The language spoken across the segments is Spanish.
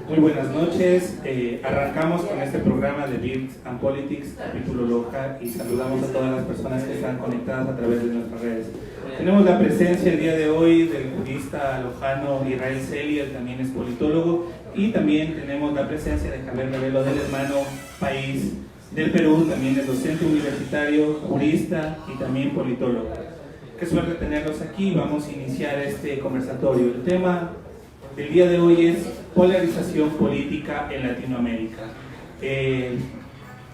Muy buenas noches, arrancamos con este programa de Birds and Politics, capítulo Loja, y saludamos a todas las personas que están conectadas a través de nuestras redes. Tenemos la presencia el día de hoy del jurista lojano Israel Celi, él también es politólogo, y también tenemos la presencia de Javier Revelo del hermano país del Perú, también es docente universitario, jurista y también politólogo. Qué suerte tenerlos aquí. Vamos a iniciar este conversatorio. El tema del día de hoy es polarización política en Latinoamérica.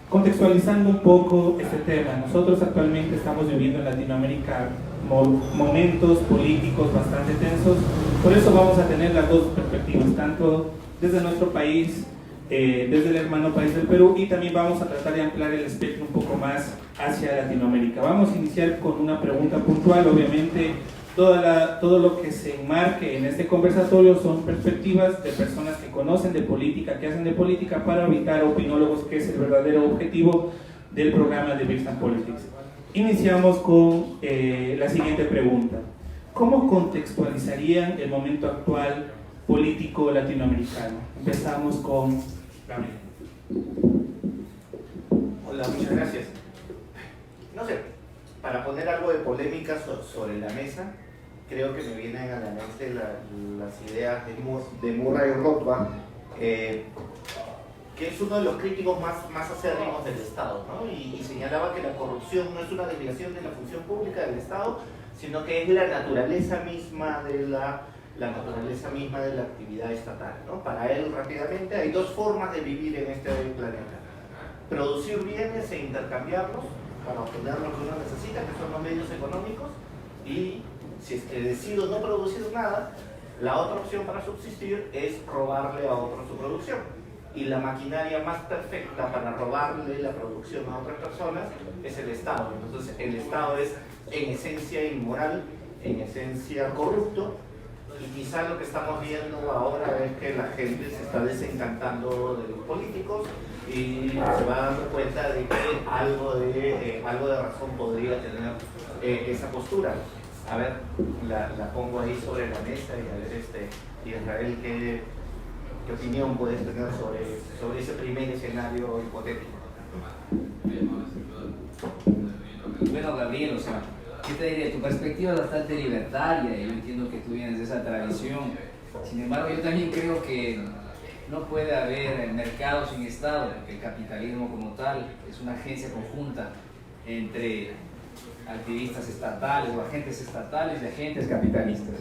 Contextualizando un poco este tema, nosotros actualmente estamos viviendo en Latinoamérica momentos políticos bastante tensos, por eso vamos a tener las dos perspectivas, tanto desde nuestro país, desde el hermano país del Perú, y también vamos a tratar de ampliar el espectro un poco más hacia Latinoamérica. Vamos a iniciar con una pregunta puntual. Obviamente todo lo que se enmarque en este conversatorio son perspectivas de personas que conocen de política, que hacen de política, para evitar opinólogos, que es el verdadero objetivo del programa de Birds and Politics. Iniciamos con la siguiente pregunta: ¿cómo contextualizarían el momento actual político latinoamericano? Empezamos con Gabriel. Hola, muchas gracias. No sé, para poner algo de polémica sobre la mesa, creo que me vienen a la mente las ideas de Murray Rothbard, que es uno de los críticos más acérrimos del Estado, ¿no? Y señalaba que la corrupción no es una desviación de la función pública del Estado, sino que es la naturaleza misma de la actividad estatal, ¿no? Para él, rápidamente, hay dos formas de vivir en este planeta: producir bienes e intercambiarlos para obtener lo que uno necesita, que son los medios económicos, y si es que decido no producir nada, la otra opción para subsistir es robarle a otro su producción. Y la maquinaria más perfecta para robarle la producción a otras personas es el Estado. Entonces el Estado es en esencia inmoral, en esencia corrupto, y quizá lo que estamos viendo ahora es que la gente se está desencantando de los políticos y se va dando cuenta de que algo de razón podría tener esa postura. A ver, la pongo ahí sobre la mesa, y a ver, Israel, ¿qué opinión puedes tener sobre ese primer escenario hipotético? Bueno, Gabriel, o sea, ¿qué te diré? Tu perspectiva es bastante libertaria y yo entiendo que tú vienes de esa tradición. Sin embargo, yo también creo que no puede haber mercado sin Estado, porque el capitalismo como tal es una agencia conjunta entre activistas estatales o agentes estatales y agentes capitalistas.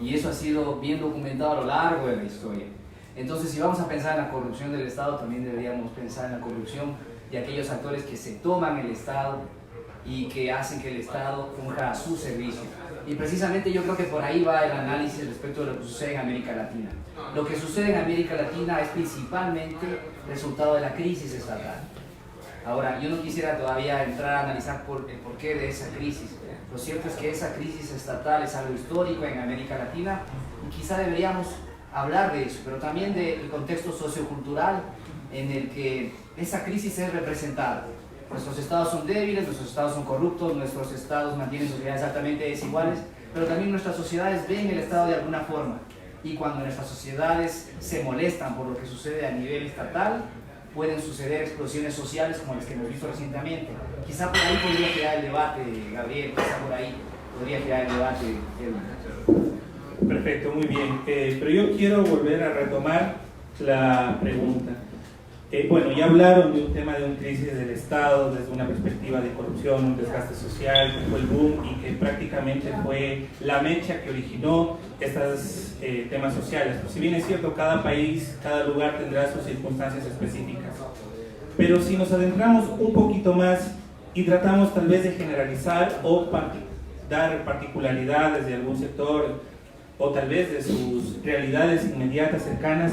Y eso ha sido bien documentado a lo largo de la historia. Entonces, si vamos a pensar en la corrupción del Estado, también deberíamos pensar en la corrupción de aquellos actores que se toman el Estado y que hacen que el Estado funja a su servicio. Y precisamente yo creo que por ahí va el análisis respecto de lo que sucede en América Latina. Lo que sucede en América Latina es principalmente resultado de la crisis estatal. Ahora, yo no quisiera todavía entrar a analizar el porqué de esa crisis. Lo cierto es que esa crisis estatal es algo histórico en América Latina y quizá deberíamos hablar de eso, pero también del contexto sociocultural en el que esa crisis es representada. Nuestros estados son débiles, nuestros estados son corruptos, nuestros estados mantienen sociedades altamente desiguales, pero también nuestras sociedades ven el Estado de alguna forma. Y cuando nuestras sociedades se molestan por lo que sucede a nivel estatal, pueden suceder explosiones sociales como las que hemos visto recientemente. Quizá por ahí podría girar el debate, Gabriel, quizá por ahí podría girar el debate. Perfecto, muy bien. Pero yo quiero volver a retomar la pregunta. Bueno, ya hablaron de un tema de una crisis del Estado desde una perspectiva de corrupción, un desgaste social, que fue el boom y que prácticamente fue la mecha que originó estos temas sociales. Pues, si bien es cierto, cada país, cada lugar tendrá sus circunstancias específicas. Pero si nos adentramos un poquito más y tratamos tal vez de generalizar o dar particularidades de algún sector o tal vez de sus realidades inmediatas, cercanas,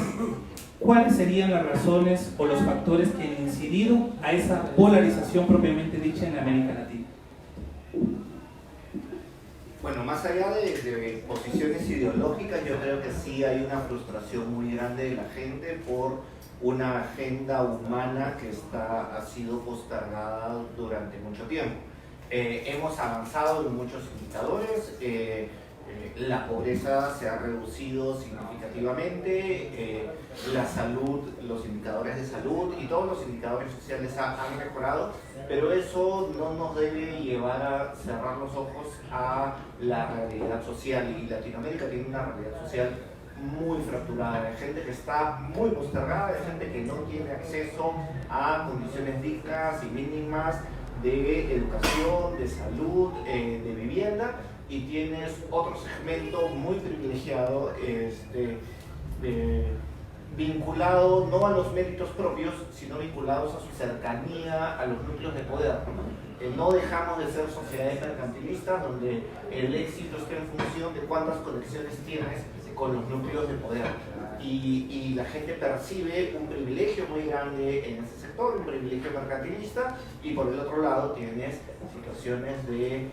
¿cuáles serían las razones o los factores que han incidido a esa polarización propiamente dicha en América Latina? Bueno, más allá de posiciones ideológicas, yo creo que sí hay una frustración muy grande de la gente por una agenda humana que ha sido postergada durante mucho tiempo. Hemos avanzado en muchos indicadores, La pobreza se ha reducido significativamente, la salud, los indicadores de salud y todos los indicadores sociales han mejorado, pero eso no nos debe llevar a cerrar los ojos a la realidad social, y Latinoamérica tiene una realidad social muy fracturada, hay gente que está muy postergada, hay gente que no tiene acceso a condiciones dignas y mínimas de educación, de salud, de vivienda, y tienes otro segmento muy privilegiado, vinculado no a los méritos propios, sino vinculados a su cercanía a los núcleos de poder. No dejamos de ser sociedades mercantilistas donde el éxito está en función de cuántas conexiones tienes con los núcleos de poder. Y la gente percibe un privilegio muy grande en ese sector, un privilegio mercantilista, y por el otro lado tienes situaciones de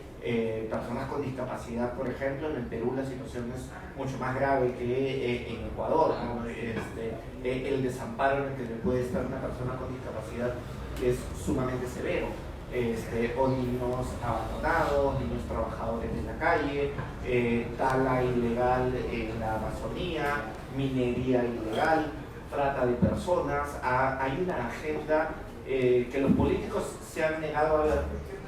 personas con discapacidad, por ejemplo. En el Perú la situación es mucho más grave que en Ecuador, ¿no? El desamparo en el que le puede estar una persona con discapacidad es sumamente severo. O niños abandonados, niños trabajadores de la calle, tala ilegal en la Amazonía, minería ilegal, trata de personas. Hay una agenda que los políticos se han negado a ver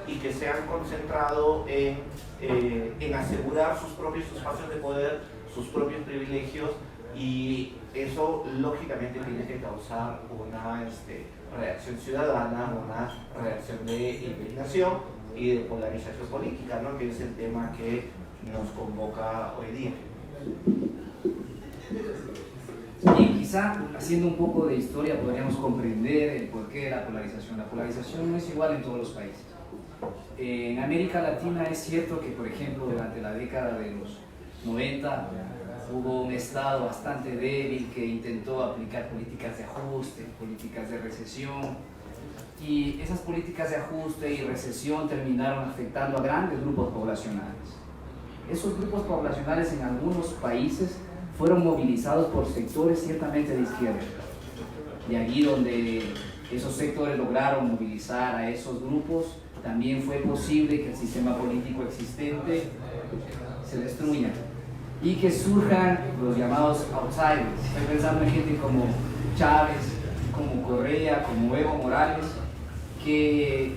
y que se han concentrado en asegurar sus propios espacios de poder, sus propios privilegios, y eso lógicamente tiene que causar una reacción ciudadana, una reacción de indignación y de polarización política, ¿no? Que es el tema que nos convoca hoy día. Y quizá haciendo un poco de historia podríamos comprender el porqué de la polarización. La polarización no es igual en todos los países. En América Latina es cierto que, por ejemplo, durante la década de los 90 hubo un Estado bastante débil que intentó aplicar políticas de ajuste, políticas de recesión, y esas políticas de ajuste y recesión terminaron afectando a grandes grupos poblacionales. Esos grupos poblacionales en algunos países fueron movilizados por sectores ciertamente de izquierda, y allí donde esos sectores lograron movilizar a esos grupos, también fue posible que el sistema político existente se destruya y que surjan los llamados outsiders. Estoy pensando en gente como Chávez, como Correa, como Evo Morales, que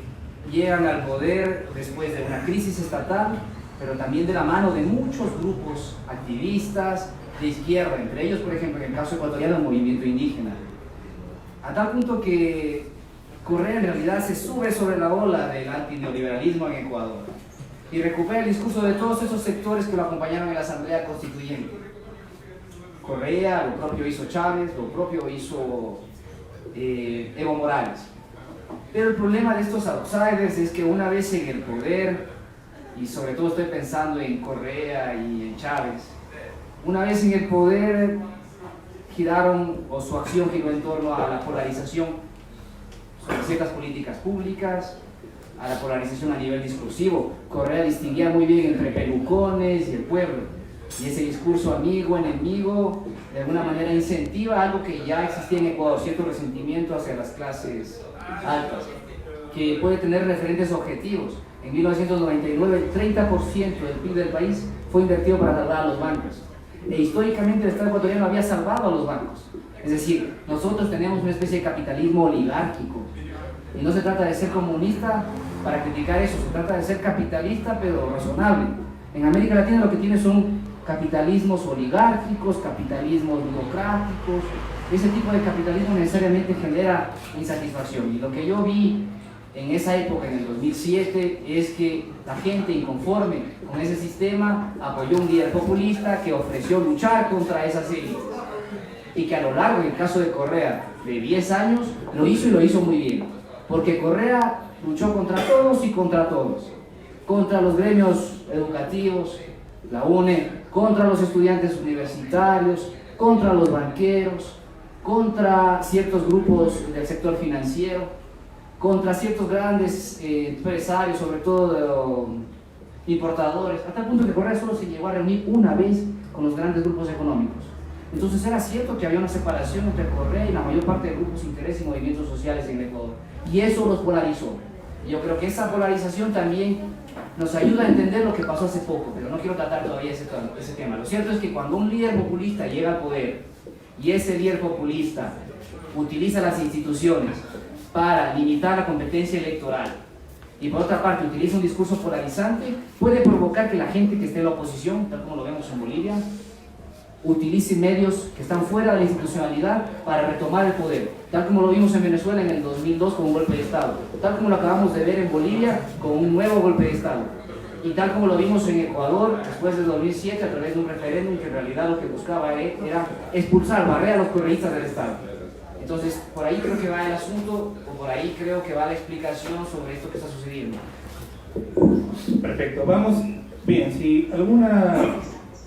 llegan al poder después de una crisis estatal, pero también de la mano de muchos grupos activistas de izquierda, entre ellos, por ejemplo, en el caso ecuatoriano, el movimiento indígena, a tal punto que Correa en realidad se sube sobre la ola del antineoliberalismo en Ecuador y recupera el discurso de todos esos sectores que lo acompañaron en la Asamblea Constituyente. Correa, lo propio hizo Chávez, lo propio hizo Evo Morales. Pero el problema de estos outsiders es que una vez en el poder, y sobre todo estoy pensando en Correa y en Chávez, una vez en el poder giraron, o su acción giró en torno a la polarización sobre ciertas políticas públicas, a la polarización a nivel discursivo. Correa distinguía muy bien entre pelucones y el pueblo, y ese discurso amigo, enemigo, de alguna manera incentiva algo que ya existía en Ecuador, cierto resentimiento hacia las clases altas, que puede tener referentes objetivos. En 1999 el 30% del PIB del país fue invertido para salvar a los bancos, e históricamente el Estado ecuatoriano había salvado a los bancos. Es decir, nosotros tenemos una especie de capitalismo oligárquico, y no se trata de ser comunista para criticar eso, se trata de ser capitalista pero razonable. En América Latina lo que tiene son capitalismos oligárquicos, capitalismos burocráticos. Ese tipo de capitalismo necesariamente genera insatisfacción, y lo que yo vi en esa época, en el 2007, es que la gente inconforme con ese sistema apoyó un líder populista que ofreció luchar contra esas élites, y que a lo largo, en el caso de Correa, de 10 años, lo hizo, y lo hizo muy bien, porque Correa luchó contra todos y contra todos, contra los gremios educativos, la UNE, contra los estudiantes universitarios, contra los banqueros, contra ciertos grupos del sector financiero, contra ciertos grandes empresarios, sobre todo importadores, hasta el punto que Correa solo se llegó a reunir una vez con los grandes grupos económicos. Entonces era cierto que había una separación entre Correa y la mayor parte de grupos, intereses y movimientos sociales en el Ecuador, y eso los polarizó. Yo creo que esa polarización también nos ayuda a entender lo que pasó hace poco, pero no quiero tratar todavía ese tema. Lo cierto es que cuando un líder populista llega al poder y ese líder populista utiliza las instituciones para limitar la competencia electoral y por otra parte utiliza un discurso polarizante, puede provocar que la gente que esté en la oposición, tal como lo vemos en Bolivia, utilice medios que están fuera de la institucionalidad para retomar el poder, tal como lo vimos en Venezuela en el 2002 con un golpe de Estado, tal como lo acabamos de ver en Bolivia con un nuevo golpe de Estado, y tal como lo vimos en Ecuador después del 2007 a través de un referéndum que en realidad lo que buscaba era expulsar, barrer a los correístas del Estado. Entonces, por ahí creo que va el asunto, o por ahí creo que va la explicación sobre esto que está sucediendo. Perfecto, vamos bien. Si alguna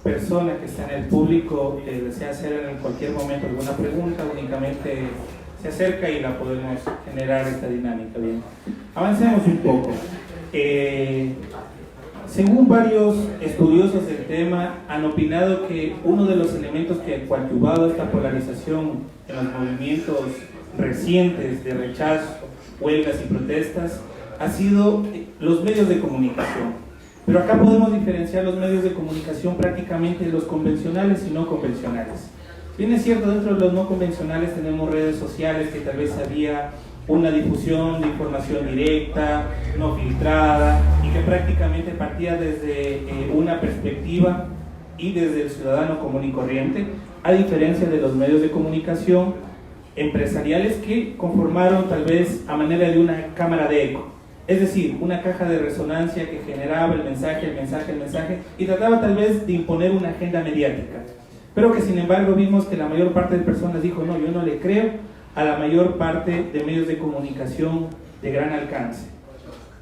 persona que está en el público desea hacer en cualquier momento alguna pregunta, únicamente se acerca y la podemos generar esta dinámica. Bien, avancemos un poco. Según varios estudiosos del tema, han opinado que uno de los elementos que ha coadyuvado esta polarización en los movimientos recientes de rechazo, huelgas y protestas ha sido los medios de comunicación. Pero acá podemos diferenciar los medios de comunicación prácticamente de los convencionales y no convencionales. Bien es cierto, dentro de los no convencionales tenemos redes sociales que tal vez había una difusión de información directa, no filtrada, y que prácticamente partía desde una perspectiva y desde el ciudadano común y corriente, a diferencia de los medios de comunicación empresariales que conformaron tal vez a manera de una cámara de eco. Es decir, una caja de resonancia que generaba el mensaje, y trataba tal vez de imponer una agenda mediática. Pero que sin embargo vimos que la mayor parte de personas dijo, no, yo no le creo a la mayor parte de medios de comunicación de gran alcance.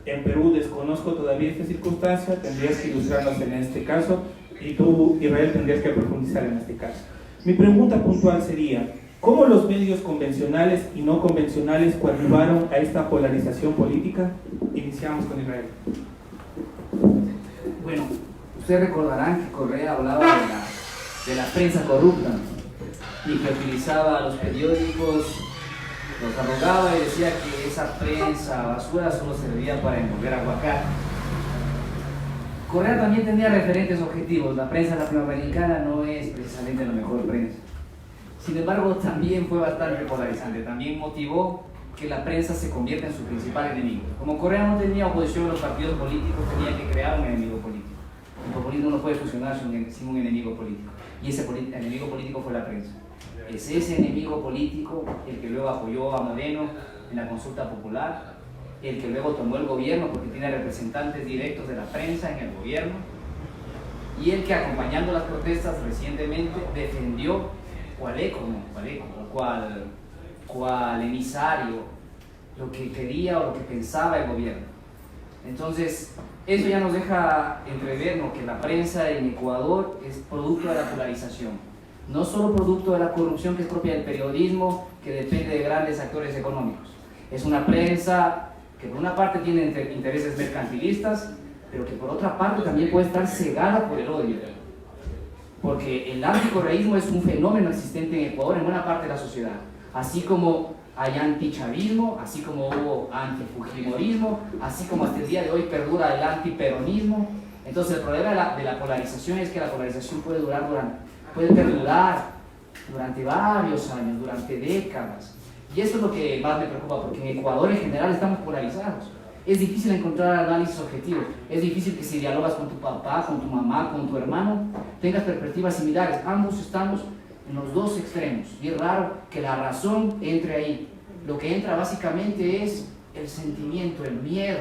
En Perú desconozco todavía esta circunstancia, tendrías que ilustrarnos en este caso, y tú, Israel, tendrías que profundizar en este caso. Mi pregunta puntual sería, ¿cómo los medios convencionales y no convencionales coadyuvaron a esta polarización política? Iniciamos con Israel. Bueno, ustedes recordarán que Correa hablaba de la prensa corrupta y que utilizaba los periódicos, los arrogaba y decía que esa prensa basura solo servía para envolver aguacate. Correa también tenía referentes objetivos. La prensa latinoamericana no es precisamente la mejor prensa. Sin embargo, también fue bastante polarizante. También motivó que la prensa se convierta en su principal enemigo. Como Correa no tenía oposición a los partidos políticos, tenía que crear un enemigo político. El populismo no puede funcionar sin un enemigo político. Y ese enemigo político fue la prensa. Es ese enemigo político el que luego apoyó a Moreno en la consulta popular, el que luego tomó el gobierno porque tiene representantes directos de la prensa en el gobierno, y el que, acompañando las protestas recientemente, defendió cual emisario lo que quería o lo que pensaba el gobierno. Entonces, eso ya nos deja entrever, ¿no?, que la prensa en Ecuador es producto de la polarización, no solo producto de la corrupción que es propia del periodismo, que depende de grandes actores económicos. Es una prensa que por una parte tiene intereses mercantilistas, pero que por otra parte también puede estar cegada por el odio. Porque el anticorreísmo es un fenómeno existente en Ecuador en buena parte de la sociedad. Así como hay antichavismo, así como hubo antifujimorismo, así como hasta el día de hoy perdura el antiperonismo. Entonces el problema de la polarización es que la polarización puede perdurar durante varios años, durante décadas. Y eso es lo que más me preocupa, porque en Ecuador en general estamos polarizados. Es difícil encontrar análisis objetivos, es difícil que si dialogas con tu papá, con tu mamá, con tu hermano, tengas perspectivas similares. Ambos estamos en los dos extremos y es raro que la razón entre ahí. Lo que entra básicamente es el sentimiento, el miedo,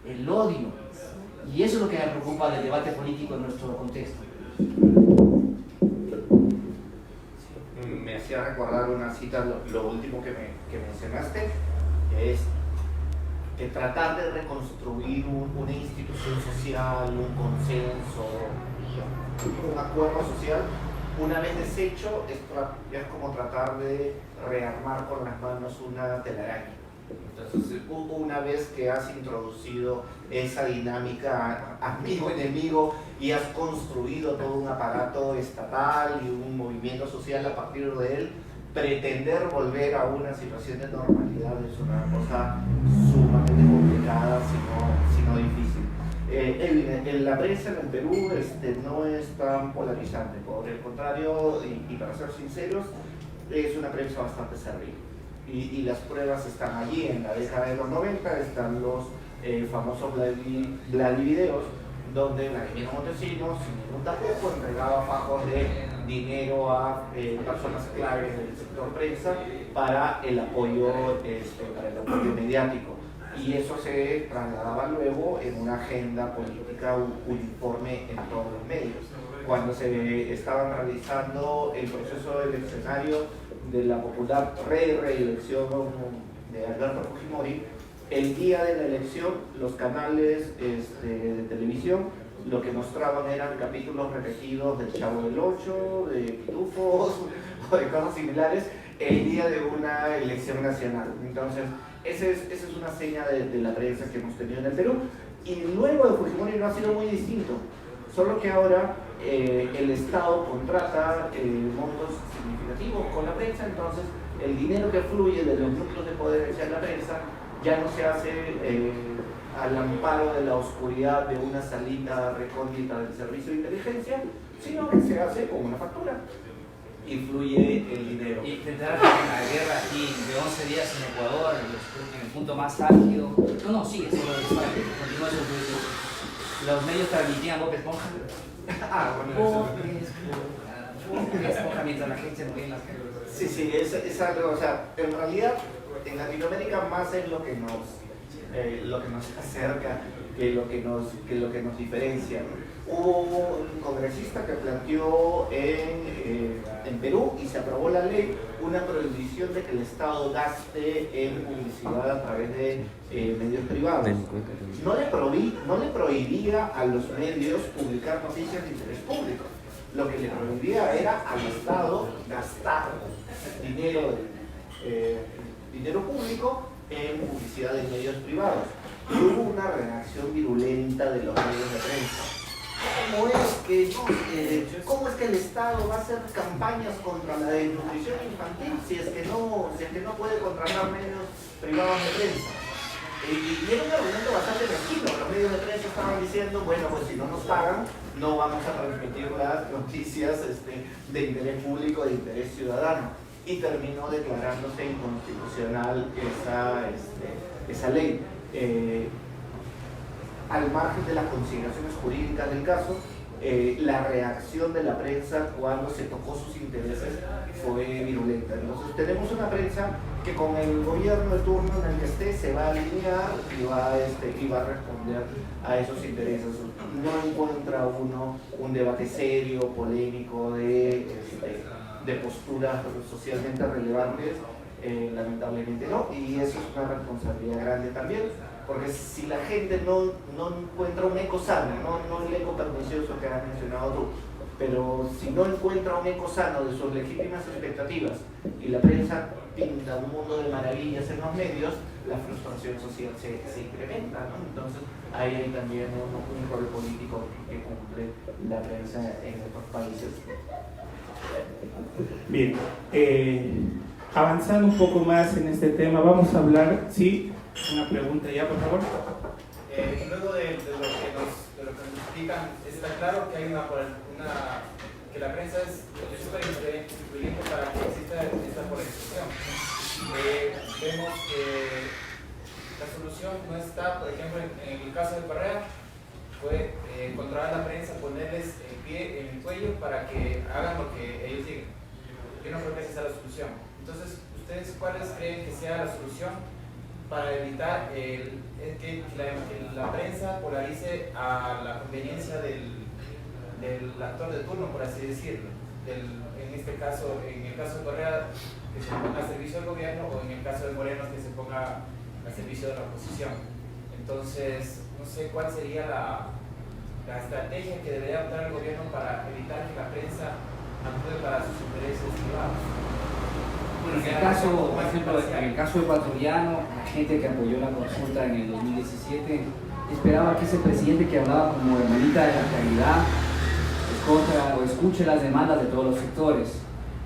el odio, y eso es lo que me preocupa del debate político en nuestro contexto. Me hacía recordar una cita, lo último que mencionaste, es que tratar de reconstruir una institución social, un consenso, un acuerdo social, una vez deshecho, es como tratar de rearmar con las manos una telaraña. Entonces, una vez que has introducido esa dinámica amigo-enemigo y has construido todo un aparato estatal y un movimiento social a partir de él, pretender volver a una situación de normalidad es una cosa sumamente complicada, si no difícil. la prensa en el Perú no es tan polarizante, por el contrario, y para ser sinceros, es una prensa bastante servil. Y las pruebas están allí. En la década de los 90 están los famosos Vladivideos, donde Vladimiro Montesinos, sin ningún tapujo, entregaba fajos de dinero a personas claves del sector prensa para el apoyo mediático. Y eso se trasladaba luego en una agenda política uniforme en todos los medios. Cuando se estaban realizando el proceso eleccionario de la popular reelección de Alberto Fujimori, el día de la elección los canales de televisión lo que mostraban eran capítulos repetidos del Chavo del Ocho, de Pitufos o de cosas similares el día de una elección nacional. Entonces esa es una seña de la prensa que hemos tenido en el Perú, y luego de Fujimori no ha sido muy distinto, solo que ahora el Estado contrata montos significativos con la prensa. Entonces el dinero que fluye de los núcleos de poder hacia la prensa ya no se hace al amparo de la oscuridad de una salita recóndita del servicio de inteligencia, sino que se hace con una factura y fluye el dinero. Y intentar una guerra aquí de 11 días en Ecuador, en el punto más álgido. No, sigue, solo para que continúe eso. Los medios transmitían Bob Esponja. Bob Esponja mientras la gente se movía en las calles. Sí, es algo, o sea, en realidad en Latinoamérica más es lo que nos acerca que lo que nos diferencia. Hubo un congresista que planteó en Perú, y se aprobó la ley, una prohibición de que el Estado gaste en publicidad a través de medios privados. No le prohibía a los medios publicar noticias de interés público. Lo que le prohibía era al Estado gastar dinero público en publicidad de medios privados. Y hubo una reacción virulenta de los medios de prensa. ¿Cómo es que el Estado va a hacer campañas contra la desnutrición infantil si es que no puede contratar medios privados de prensa? Y era un argumento bastante mezquino. Los medios de prensa estaban diciendo, bueno, pues si no nos pagan, no vamos a transmitir las noticias de interés público, de interés ciudadano. Y terminó declarándose inconstitucional esa ley. Al margen de las consideraciones jurídicas del caso, la reacción de la prensa cuando se tocó sus intereses fue virulenta. Entonces tenemos una prensa que con el gobierno de turno en el que esté se va a alinear y va a responder a esos intereses. No encuentra uno un debate serio, polémico, de posturas socialmente relevantes, lamentablemente no, y eso es una responsabilidad grande también, porque si la gente no encuentra un eco sano, no el eco pernicioso que has mencionado tú, pero si no encuentra un eco sano de sus legítimas expectativas y la prensa pinta un mundo de maravillas en los medios, la frustración social se incrementa, ¿no? Entonces ahí hay también un rol político que cumple la prensa en estos países. Bien, avanzando un poco más en este tema, vamos a hablar, sí, una pregunta ya, por favor. Luego de lo que nos explican, está claro que hay que la prensa es súper influyente para que exista esta polarización. Vemos que la solución no está, por ejemplo, en el caso de Correa, fue controlar a la prensa, ponerles el pie en el cuello para que hagan lo que ellos digan. Yo no creo que esa sea la solución. Entonces, ¿ustedes cuáles creen que sea la solución para evitar que la prensa polarice a la conveniencia del actor de turno, por así decirlo? En el caso de Correa, que se ponga al servicio del gobierno, o en el caso de Moreno, que se ponga al servicio de la oposición. Entonces, no sé cuál sería la estrategia que debería adoptar el gobierno para evitar que la prensa actúe para sus intereses privados. Bueno, por ejemplo, en el caso ecuatoriano, la gente que apoyó la consulta en el 2017 esperaba que ese presidente que hablaba como hermanita de la caridad escuche las demandas de todos los sectores.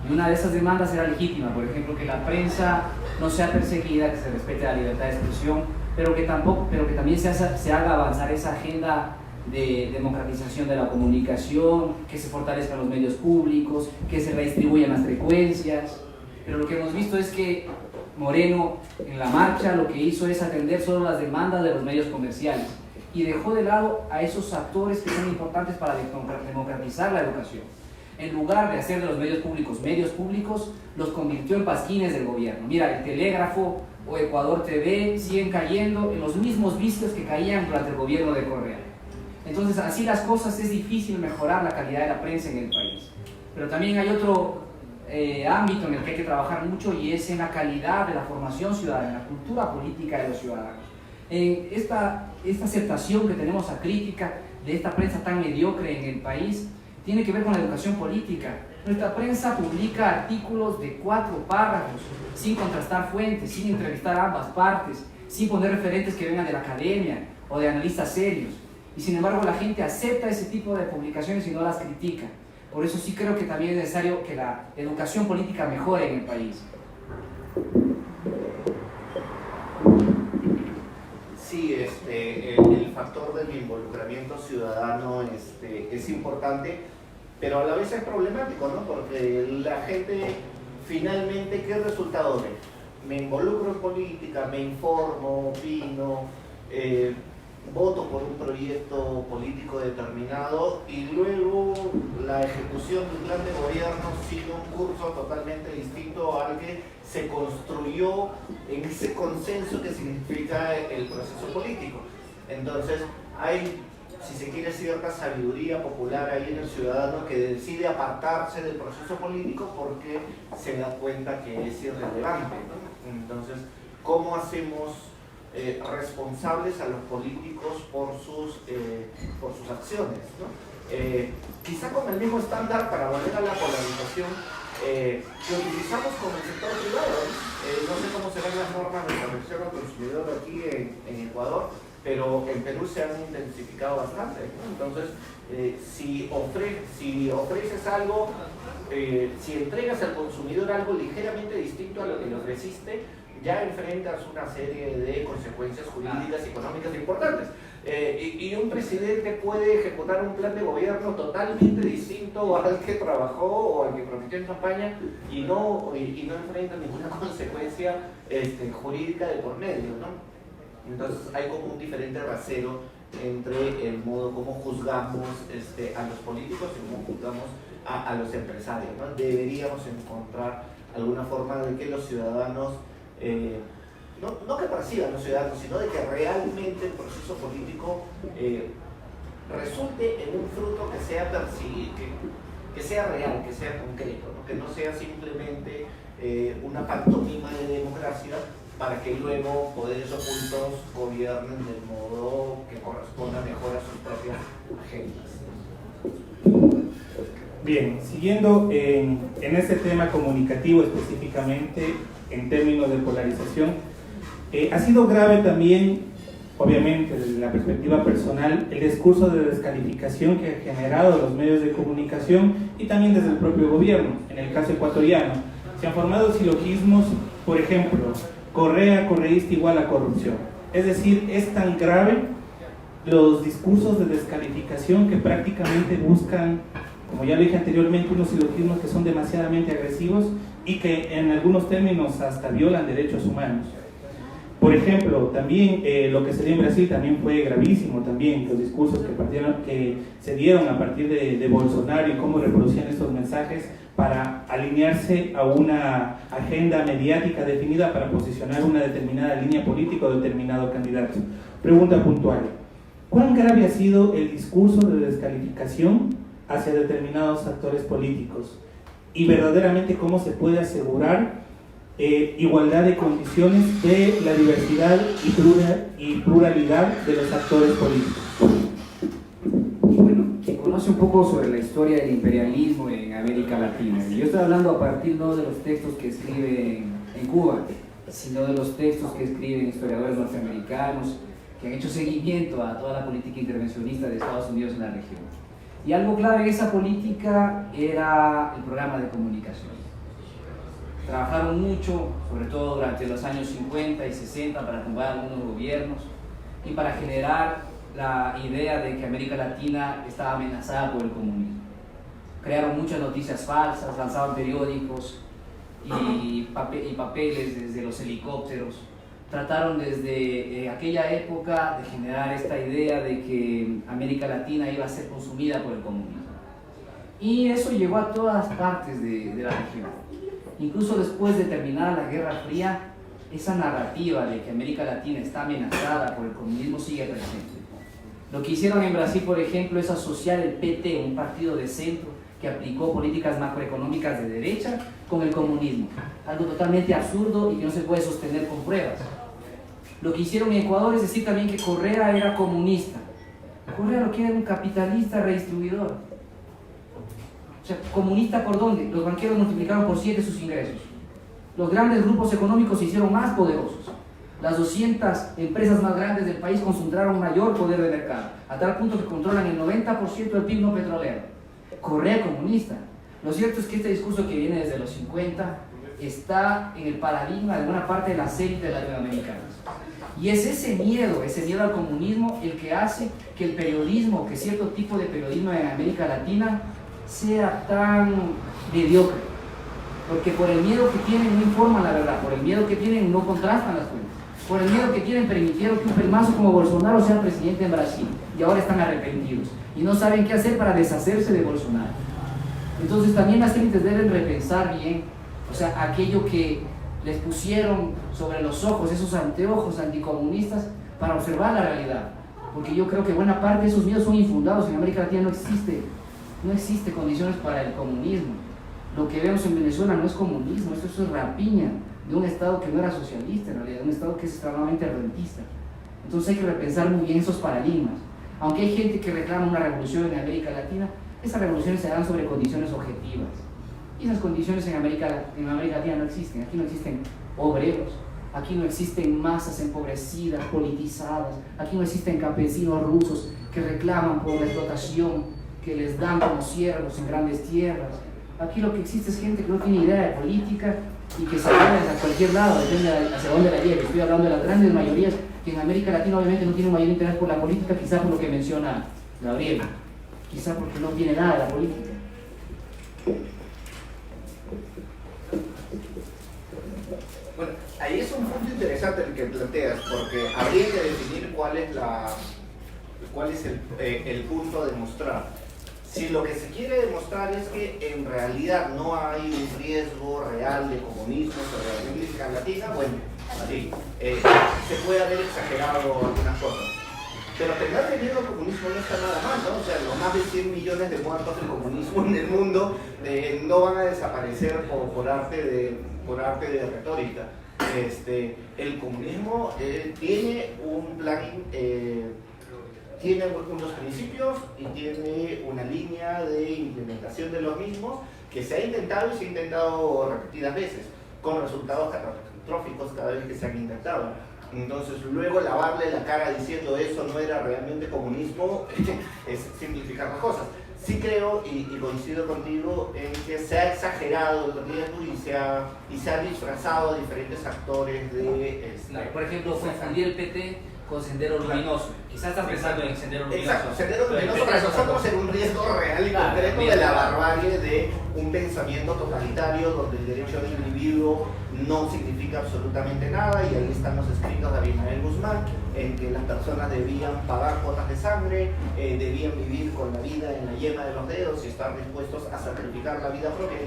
Y una de esas demandas era legítima, por ejemplo, que la prensa no sea perseguida, que se respete la libertad de expresión, pero que también se haga avanzar esa agenda de democratización de la comunicación, que se fortalezcan los medios públicos, que se redistribuyan las frecuencias, pero lo que hemos visto es que Moreno en la marcha lo que hizo es atender solo las demandas de los medios comerciales y dejó de lado a esos actores que son importantes para democratizar la educación. En lugar de hacer de los medios públicos, los convirtió en pasquines del gobierno. Mira, el Telégrafo o Ecuador TV siguen cayendo en los mismos vicios que caían durante el gobierno de Correa. Entonces, así las cosas, es difícil mejorar la calidad de la prensa en el país. Pero también hay otro ámbito en el que hay que trabajar mucho, y es en la calidad de la formación ciudadana, en la cultura política de los ciudadanos. Esta aceptación que tenemos acrítica de esta prensa tan mediocre en el país tiene que ver con la educación política. Nuestra prensa publica artículos de 4 párrafos, sin contrastar fuentes, sin entrevistar a ambas partes, sin poner referentes que vengan de la academia o de analistas serios. Y sin embargo la gente acepta ese tipo de publicaciones y no las critica. Por eso sí creo que también es necesario que la educación política mejore en el país. Sí, el factor del involucramiento ciudadano es importante, pero a la vez es problemático, ¿no? Porque la gente finalmente, ¿qué resultado ve? Me involucro en política, me informo, opino, voto por un proyecto político determinado, y luego la ejecución del plan de gobierno sigue un curso totalmente distinto al que se construyó en ese consenso que significa el proceso político. Entonces hay, si se quiere, cierta sabiduría popular ahí en el ciudadano que decide apartarse del proceso político porque se da cuenta que es irrelevante, ¿no? Entonces, ¿cómo hacemos responsables a los políticos por sus acciones, ¿no? Quizá con el mismo estándar, para volver a la polarización, que utilizamos con el sector privado, ¿no? No sé cómo serán las normas de protección al consumidor aquí en Ecuador, pero en Perú se han intensificado bastante, ¿no? Entonces, si ofreces algo, si entregas al consumidor algo ligeramente distinto a lo que le ofreciste, ya enfrentas una serie de consecuencias jurídicas y económicas importantes. Y un presidente puede ejecutar un plan de gobierno totalmente distinto al que trabajó o al que prometió en campaña y no enfrenta ninguna consecuencia jurídica de por medio, ¿no? Entonces hay como un diferente rasero entre el modo como juzgamos a los políticos y cómo juzgamos a los empresarios, ¿no? Deberíamos encontrar alguna forma de que los ciudadanos, no que perciban los ciudadanos, sino de que realmente el proceso político resulte en un fruto que sea percibido, que sea real, que sea concreto, ¿no? Que no sea simplemente una pantomima de democracia para que luego poderes ocultos gobiernen del modo que corresponda mejor a sus propias agendas. Bien, siguiendo en este tema comunicativo específicamente, en términos de polarización, ha sido grave también, obviamente desde la perspectiva personal, el discurso de descalificación que ha generado los medios de comunicación y también desde el propio gobierno. En el caso ecuatoriano se han formado silogismos, por ejemplo, Correa, correísta igual a corrupción. Es decir, es tan grave los discursos de descalificación que prácticamente buscan, como ya lo dije anteriormente, unos silogismos que son demasiadamente agresivos y que en algunos términos hasta violan derechos humanos. Por ejemplo, también lo que se dio en Brasil también fue gravísimo, también los discursos que se dieron a partir de Bolsonaro y cómo reproducían estos mensajes para alinearse a una agenda mediática definida para posicionar una determinada línea política o determinado candidato. Pregunta puntual: ¿cuán grave ha sido el discurso de descalificación hacia determinados actores políticos? Y verdaderamente, ¿cómo se puede asegurar igualdad de condiciones de la diversidad y pluralidad de los actores políticos? Bueno, quien conoce un poco sobre la historia del imperialismo en América Latina, yo estoy hablando a partir no de los textos que escriben en Cuba, sino de los textos que escriben historiadores norteamericanos que han hecho seguimiento a toda la política intervencionista de Estados Unidos en la región. Y algo clave en esa política era el programa de comunicación. Trabajaron mucho, sobre todo durante los años 50 y 60, para tumbar algunos gobiernos y para generar la idea de que América Latina estaba amenazada por el comunismo. Crearon muchas noticias falsas, lanzaban periódicos y papeles desde los helicópteros. Trataron desde aquella época de generar esta idea de que América Latina iba a ser consumida por el comunismo. Y eso llegó a todas partes de la región. Incluso después de terminar la Guerra Fría, esa narrativa de que América Latina está amenazada por el comunismo sigue presente. Lo que hicieron en Brasil, por ejemplo, es asociar el PT, un partido de centro que aplicó políticas macroeconómicas de derecha, con el comunismo. Algo totalmente absurdo y que no se puede sostener con pruebas. Lo que hicieron en Ecuador es decir también que Correa era comunista. Correa lo que era un capitalista redistribuidor. O sea, ¿comunista por dónde? Los banqueros multiplicaron por 7 sus ingresos. Los grandes grupos económicos se hicieron más poderosos. Las 200 empresas más grandes del país concentraron mayor poder de mercado, a tal punto que controlan el 90% del PIB no petrolero. Correa comunista. Lo cierto es que este discurso que viene desde los 50 está en el paradigma de buena parte de las élites latinoamericanas. Y es ese miedo al comunismo el que hace que el periodismo, que cierto tipo de periodismo en América Latina sea tan mediocre. Porque por el miedo que tienen no informan la verdad, por el miedo que tienen no contrastan las fuentes, por el miedo que tienen permitieron que un pelmazo como Bolsonaro sea presidente en Brasil y ahora están arrepentidos y no saben qué hacer para deshacerse de Bolsonaro. Entonces también las élites deben repensar bien, o sea, aquello que les pusieron sobre los ojos, esos anteojos anticomunistas, para observar la realidad. Porque yo creo que buena parte de esos miedos son infundados. En América Latina no existe condiciones para el comunismo. Lo que vemos en Venezuela no es comunismo, eso es rapiña de un Estado que no era socialista, en realidad, un Estado que es extremadamente rentista. Entonces hay que repensar muy bien esos paradigmas. Aunque hay gente que reclama una revolución en América Latina, esas revoluciones se dan sobre condiciones objetivas. Y esas condiciones en América Latina no existen. Aquí no existen obreros, aquí no existen masas empobrecidas, politizadas, aquí no existen campesinos rusos que reclaman por la explotación que les dan como siervos en grandes tierras. Aquí lo que existe es gente que no tiene idea de política y que se va a cualquier lado, depende hacia dónde la lleve. Estoy hablando de las grandes mayorías que en América Latina obviamente no tienen mayor interés por la política, quizá por lo que menciona Gabriel, quizá porque no tiene nada de la política. Bueno, ahí es un punto interesante el que planteas, porque habría que definir cuál es el punto a demostrar. Si lo que se quiere demostrar es que en realidad no hay un riesgo real de comunismo sobre la América Latina, bueno, sí, se puede haber exagerado algunas cosas. Pero tener miedo al comunismo no está nada mal, ¿no? O sea, los más de 100 millones de muertos del comunismo en el mundo no van a desaparecer por arte de retórica. El comunismo tiene un plan, tiene unos principios y tiene una línea de implementación de los mismos que se ha intentado y se ha intentado repetidas veces, con resultados catastróficos cada vez que se han intentado. Entonces, luego lavarle la cara diciendo eso no era realmente comunismo es simplificar las cosas. Sí creo y coincido contigo en que se ha exagerado el riesgo y se ha disfrazado a diferentes actores de... Por ejemplo, confundir el PT con Sendero Luminoso. Quizás estás pensando en Sendero Luminoso. Exacto, Sendero Luminoso para nosotros era un riesgo real y concreto de la barbarie de un pensamiento totalitario donde el derecho del individuo no significa absolutamente nada, y ahí están los escritos de Abimael Guzmán en que las personas debían pagar cuotas de sangre, debían vivir con la vida en la yema de los dedos y estar dispuestos a sacrificar la vida propia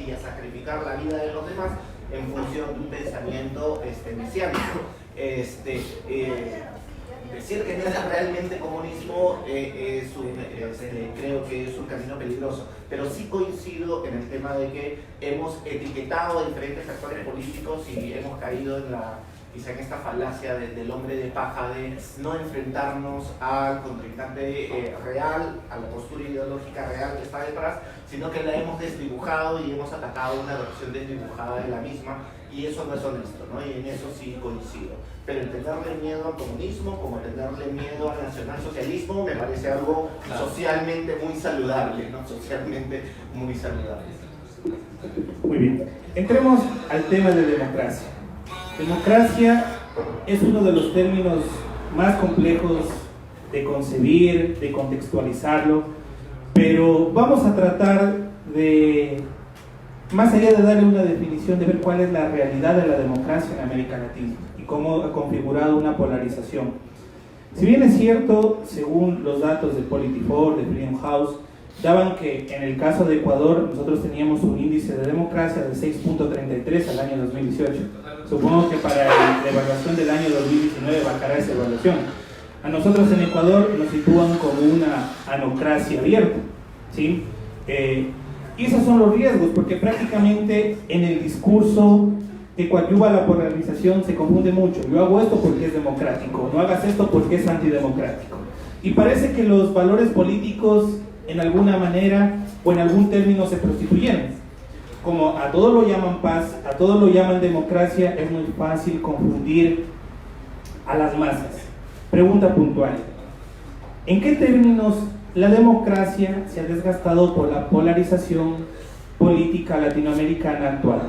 y a sacrificar la vida de los demás en función de un pensamiento mesiánico. Decir que no es realmente comunismo creo que es un camino peligroso, pero sí coincido en el tema de que hemos etiquetado a diferentes actores políticos y hemos caído quizá en esta falacia del hombre de paja, de no enfrentarnos al contrincante real, a la postura ideológica real que está detrás, sino que la hemos desdibujado y hemos atacado una versión desdibujada de la misma, y eso no es honesto, ¿no? Y en eso sí coincido. Pero el tenerle miedo al comunismo, como tenerle miedo al nacionalsocialismo, me parece algo socialmente muy saludable, ¿no? Socialmente muy saludable. Muy bien. Entremos al tema de democracia. Democracia es uno de los términos más complejos de concebir, de contextualizarlo, pero vamos a tratar de, más allá de darle una definición, de ver cuál es la realidad de la democracia en América Latina y cómo ha configurado una polarización. Si bien es cierto, según los datos de Politifor, de Freedom House, daban que en el caso de Ecuador nosotros teníamos un índice de democracia de 6.33 al año 2018. Supongo que para la evaluación del año 2019 bajará esa evaluación. A nosotros en Ecuador nos sitúan como una anocracia abierta, ¿sí? Y esos son los riesgos, porque prácticamente en el discurso que coadyuva la polarización se confunde mucho. Yo hago esto porque es democrático, no hagas esto porque es antidemocrático. Y parece que los valores políticos en alguna manera o en algún término se prostituyen. Como a todo lo llaman paz, a todo lo llaman democracia, es muy fácil confundir a las masas. Pregunta puntual: ¿en qué términos la democracia se ha desgastado por la polarización política latinoamericana actual?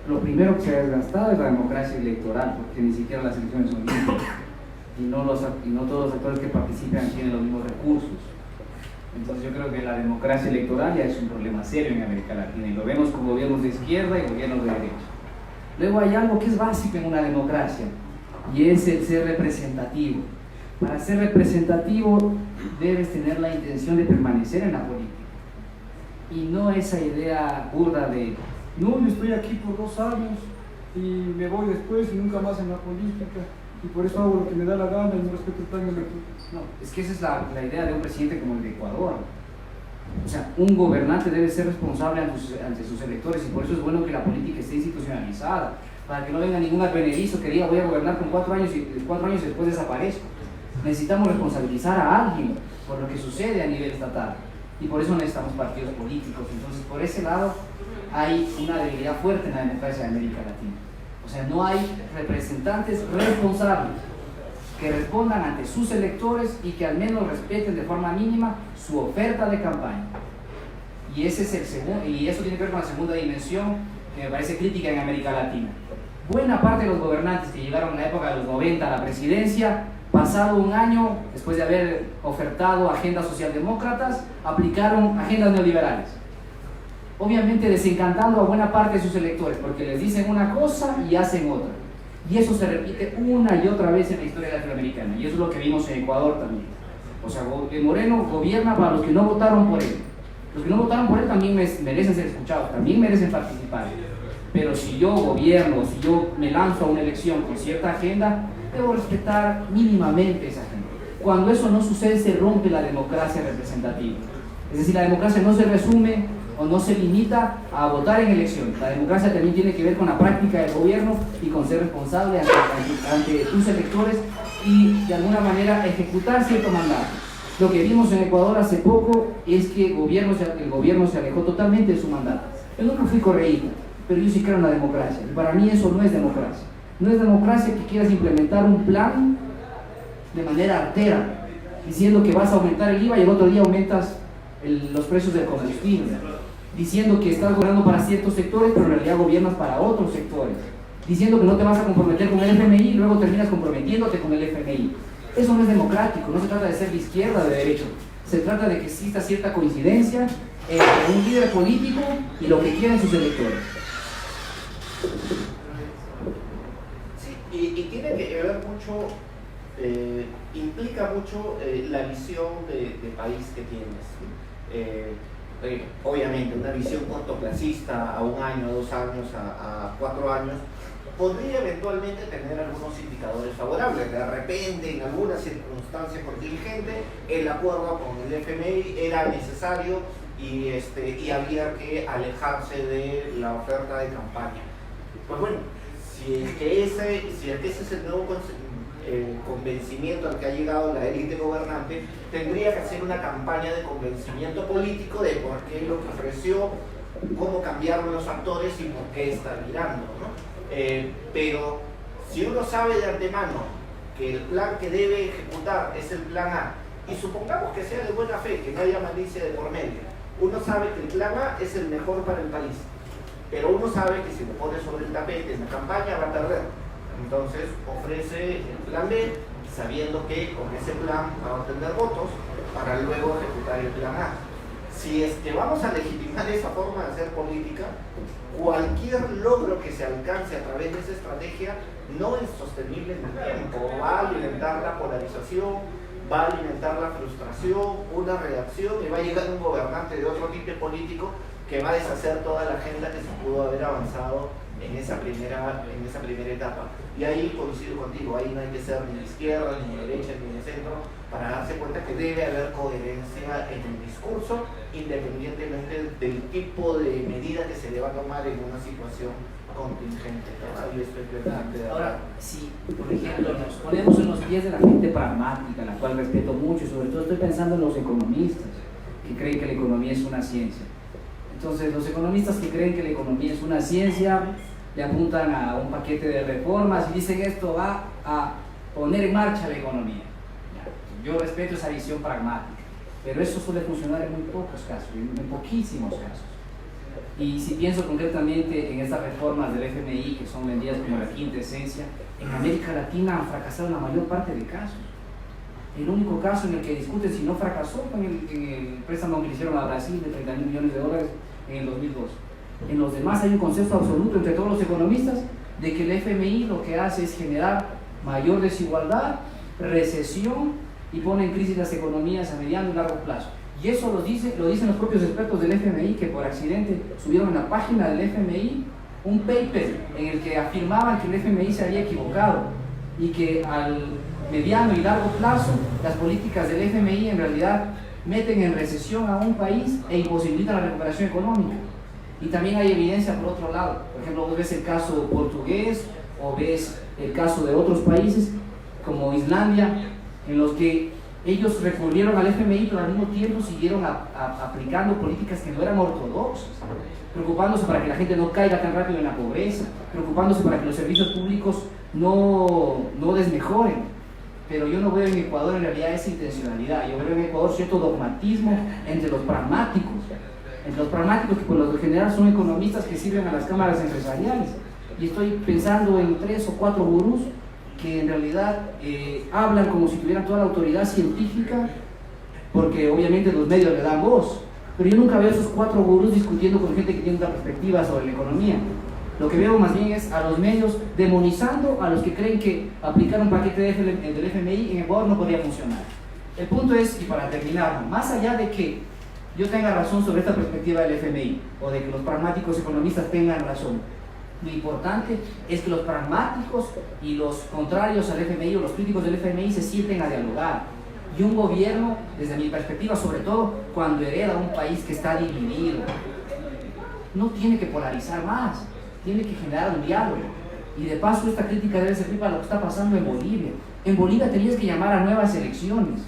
Lo primero que se ha desgastado es la democracia electoral, porque ni siquiera las elecciones son libres y no todos los actores que participan tienen los mismos recursos. Entonces yo creo que la democracia electoral ya es un problema serio en América Latina, y lo vemos con gobiernos de izquierda y gobiernos de derecha. Luego hay algo que es básico en una democracia, y es el ser representativo. Para ser representativo debes tener la intención de permanecer en la política, y no esa idea burda de no, yo estoy aquí por 2 años y me voy después y nunca más en la política, y por eso hago lo que me da la gana y no respeto el plan de la... No, es que esa es la idea de un presidente como el de Ecuador. O sea, un gobernante debe ser responsable ante sus electores, y por eso es bueno que la política esté institucionalizada, para que no venga ningún advenedizo que diga voy a gobernar con 4 años y 4 años después desaparezco. Necesitamos responsabilizar a alguien por lo que sucede a nivel estatal, y por eso necesitamos partidos políticos. Entonces, por ese lado hay una debilidad fuerte en la democracia de América Latina. O sea, no hay representantes responsables que respondan ante sus electores y que al menos respeten de forma mínima su oferta de campaña. Y ese es el segundo, y eso tiene que ver con la segunda dimensión que me parece crítica en América Latina. Buena parte de los gobernantes que llegaron en la época de los 90 a la presidencia, pasado un año, después de haber ofertado agendas socialdemócratas, aplicaron agendas neoliberales. Obviamente desencantando a buena parte de sus electores, porque les dicen una cosa y hacen otra. Y eso se repite una y otra vez en la historia latinoamericana, y eso es lo que vimos en Ecuador también. O sea, Moreno gobierna para los que no votaron por él. Los que no votaron por él también merecen ser escuchados, también merecen participar. Pero si yo gobierno, si yo me lanzo a una elección con cierta agenda, debo respetar mínimamente esa agenda. Cuando eso no sucede, se rompe la democracia representativa. Es decir, la democracia no se resume o no se limita a votar en elecciones. La democracia también tiene que ver con la práctica del gobierno y con ser responsable ante tus electores y de alguna manera ejecutar cierto mandato. Lo que vimos en Ecuador hace poco es que el gobierno se alejó totalmente de su mandato. Yo nunca fui correísta, pero yo sí creo en la democracia, y para mí eso no es democracia. No es democracia que quieras implementar un plan de manera artera, diciendo que vas a aumentar el IVA y el otro día aumentas los precios del combustible, diciendo que estás gobernando para ciertos sectores, pero en realidad gobiernas para otros sectores, diciendo que no te vas a comprometer con el FMI y luego terminas comprometiéndote con el FMI. Eso no es democrático. No se trata de ser de izquierda o de derecha, se trata de que exista cierta coincidencia entre un líder político y lo que quieren sus electores. Sí, y tiene que ver mucho, implica mucho la visión de país que tienes. Obviamente una visión cortoplacista a 1 año, a 2 años, a 4 años podría eventualmente tener algunos indicadores favorables. De repente, en alguna circunstancia contingente, el acuerdo con el FMI era necesario y había que alejarse de la oferta de campaña. Pues bueno, si es que ese es el nuevo convencimiento al que ha llegado la élite gobernante, tendría que hacer una campaña de convencimiento político de por qué lo que ofreció, cómo cambiaron los actores y por qué está virando, ¿no? Pero si uno sabe de antemano que el plan que debe ejecutar es el plan A, y supongamos que sea de buena fe, que no haya malicia de por medio, uno sabe que el plan A es el mejor para el país, pero uno sabe que si lo pone sobre el tapete en la campaña va a perder. Entonces ofrece el plan B, sabiendo que con ese plan va a obtener votos para luego ejecutar el plan A. Si es que vamos a legitimar esa forma de hacer política, cualquier logro que se alcance a través de esa estrategia no es sostenible en el tiempo, va a alimentar la polarización, va a alimentar la frustración, una reacción, y va a llegar un gobernante de otro tipo político que va a deshacer toda la agenda que se pudo haber avanzado en esa primera etapa. Y ahí coincido contigo, ahí no hay que ser ni de izquierda, ni de derecha, ni de centro, para darse cuenta que debe haber coherencia en el discurso, independientemente del tipo de medida que se deba tomar en una situación contingente. Ahí estoy plenamente de acuerdo. Ahora, si por ejemplo nos ponemos en los pies de la gente pragmática, la cual respeto mucho, y sobre todo estoy pensando en los economistas, que creen que la economía es una ciencia. Entonces, los economistas que creen que la economía es una ciencia, le apuntan a un paquete de reformas y dicen esto va a poner en marcha la economía. Yo respeto esa visión pragmática, pero eso suele funcionar en muy pocos casos, en poquísimos casos. Y si pienso concretamente en estas reformas del FMI, que son vendidas como la quinta esencia, en América Latina han fracasado en la mayor parte de casos. El único caso en el que discuten si no fracasó fue en el préstamo que le hicieron a Brasil de $30.000 millones en el 2002. En los demás hay un consenso absoluto entre todos los economistas de que el FMI lo que hace es generar mayor desigualdad, recesión y pone en crisis las economías a mediano y largo plazo. Y eso lo dicen los propios expertos del FMI, que por accidente subieron en la página del FMI un paper en el que afirmaban que el FMI se había equivocado y que al mediano y largo plazo las políticas del FMI en realidad meten en recesión a un país e imposibilitan la recuperación económica. Y también hay evidencia por otro lado. Por ejemplo, vos ves el caso portugués o ves el caso de otros países como Islandia, en los que ellos recurrieron al FMI, pero al mismo tiempo siguieron aplicando políticas que no eran ortodoxas, preocupándose para que la gente no caiga tan rápido en la pobreza, preocupándose para que los servicios públicos no desmejoren. Pero yo no veo en Ecuador en realidad esa intencionalidad. Yo veo en Ecuador cierto dogmatismo entre los pragmáticos que por lo general son economistas que sirven a las cámaras empresariales. Y estoy pensando en 3 o 4 gurús que en realidad hablan como si tuvieran toda la autoridad científica, porque obviamente los medios le dan voz. Pero yo nunca veo a esos 4 gurús discutiendo con gente que tiene otra perspectiva sobre la economía. Lo que veo más bien es a los medios demonizando a los que creen que aplicar un paquete del FMI en Ecuador no podría funcionar. El punto es, y para terminar, más allá de que yo tenga razón sobre esta perspectiva del FMI, o de que los pragmáticos economistas tengan razón, lo importante es que los pragmáticos y los contrarios al FMI o los críticos del FMI se sienten a dialogar. Y un gobierno, desde mi perspectiva, sobre todo cuando hereda un país que está dividido, no tiene que polarizar más, tiene que generar un diálogo. Y de paso esta crítica debe servir para lo que está pasando en Bolivia. En Bolivia tenías que llamar a nuevas elecciones,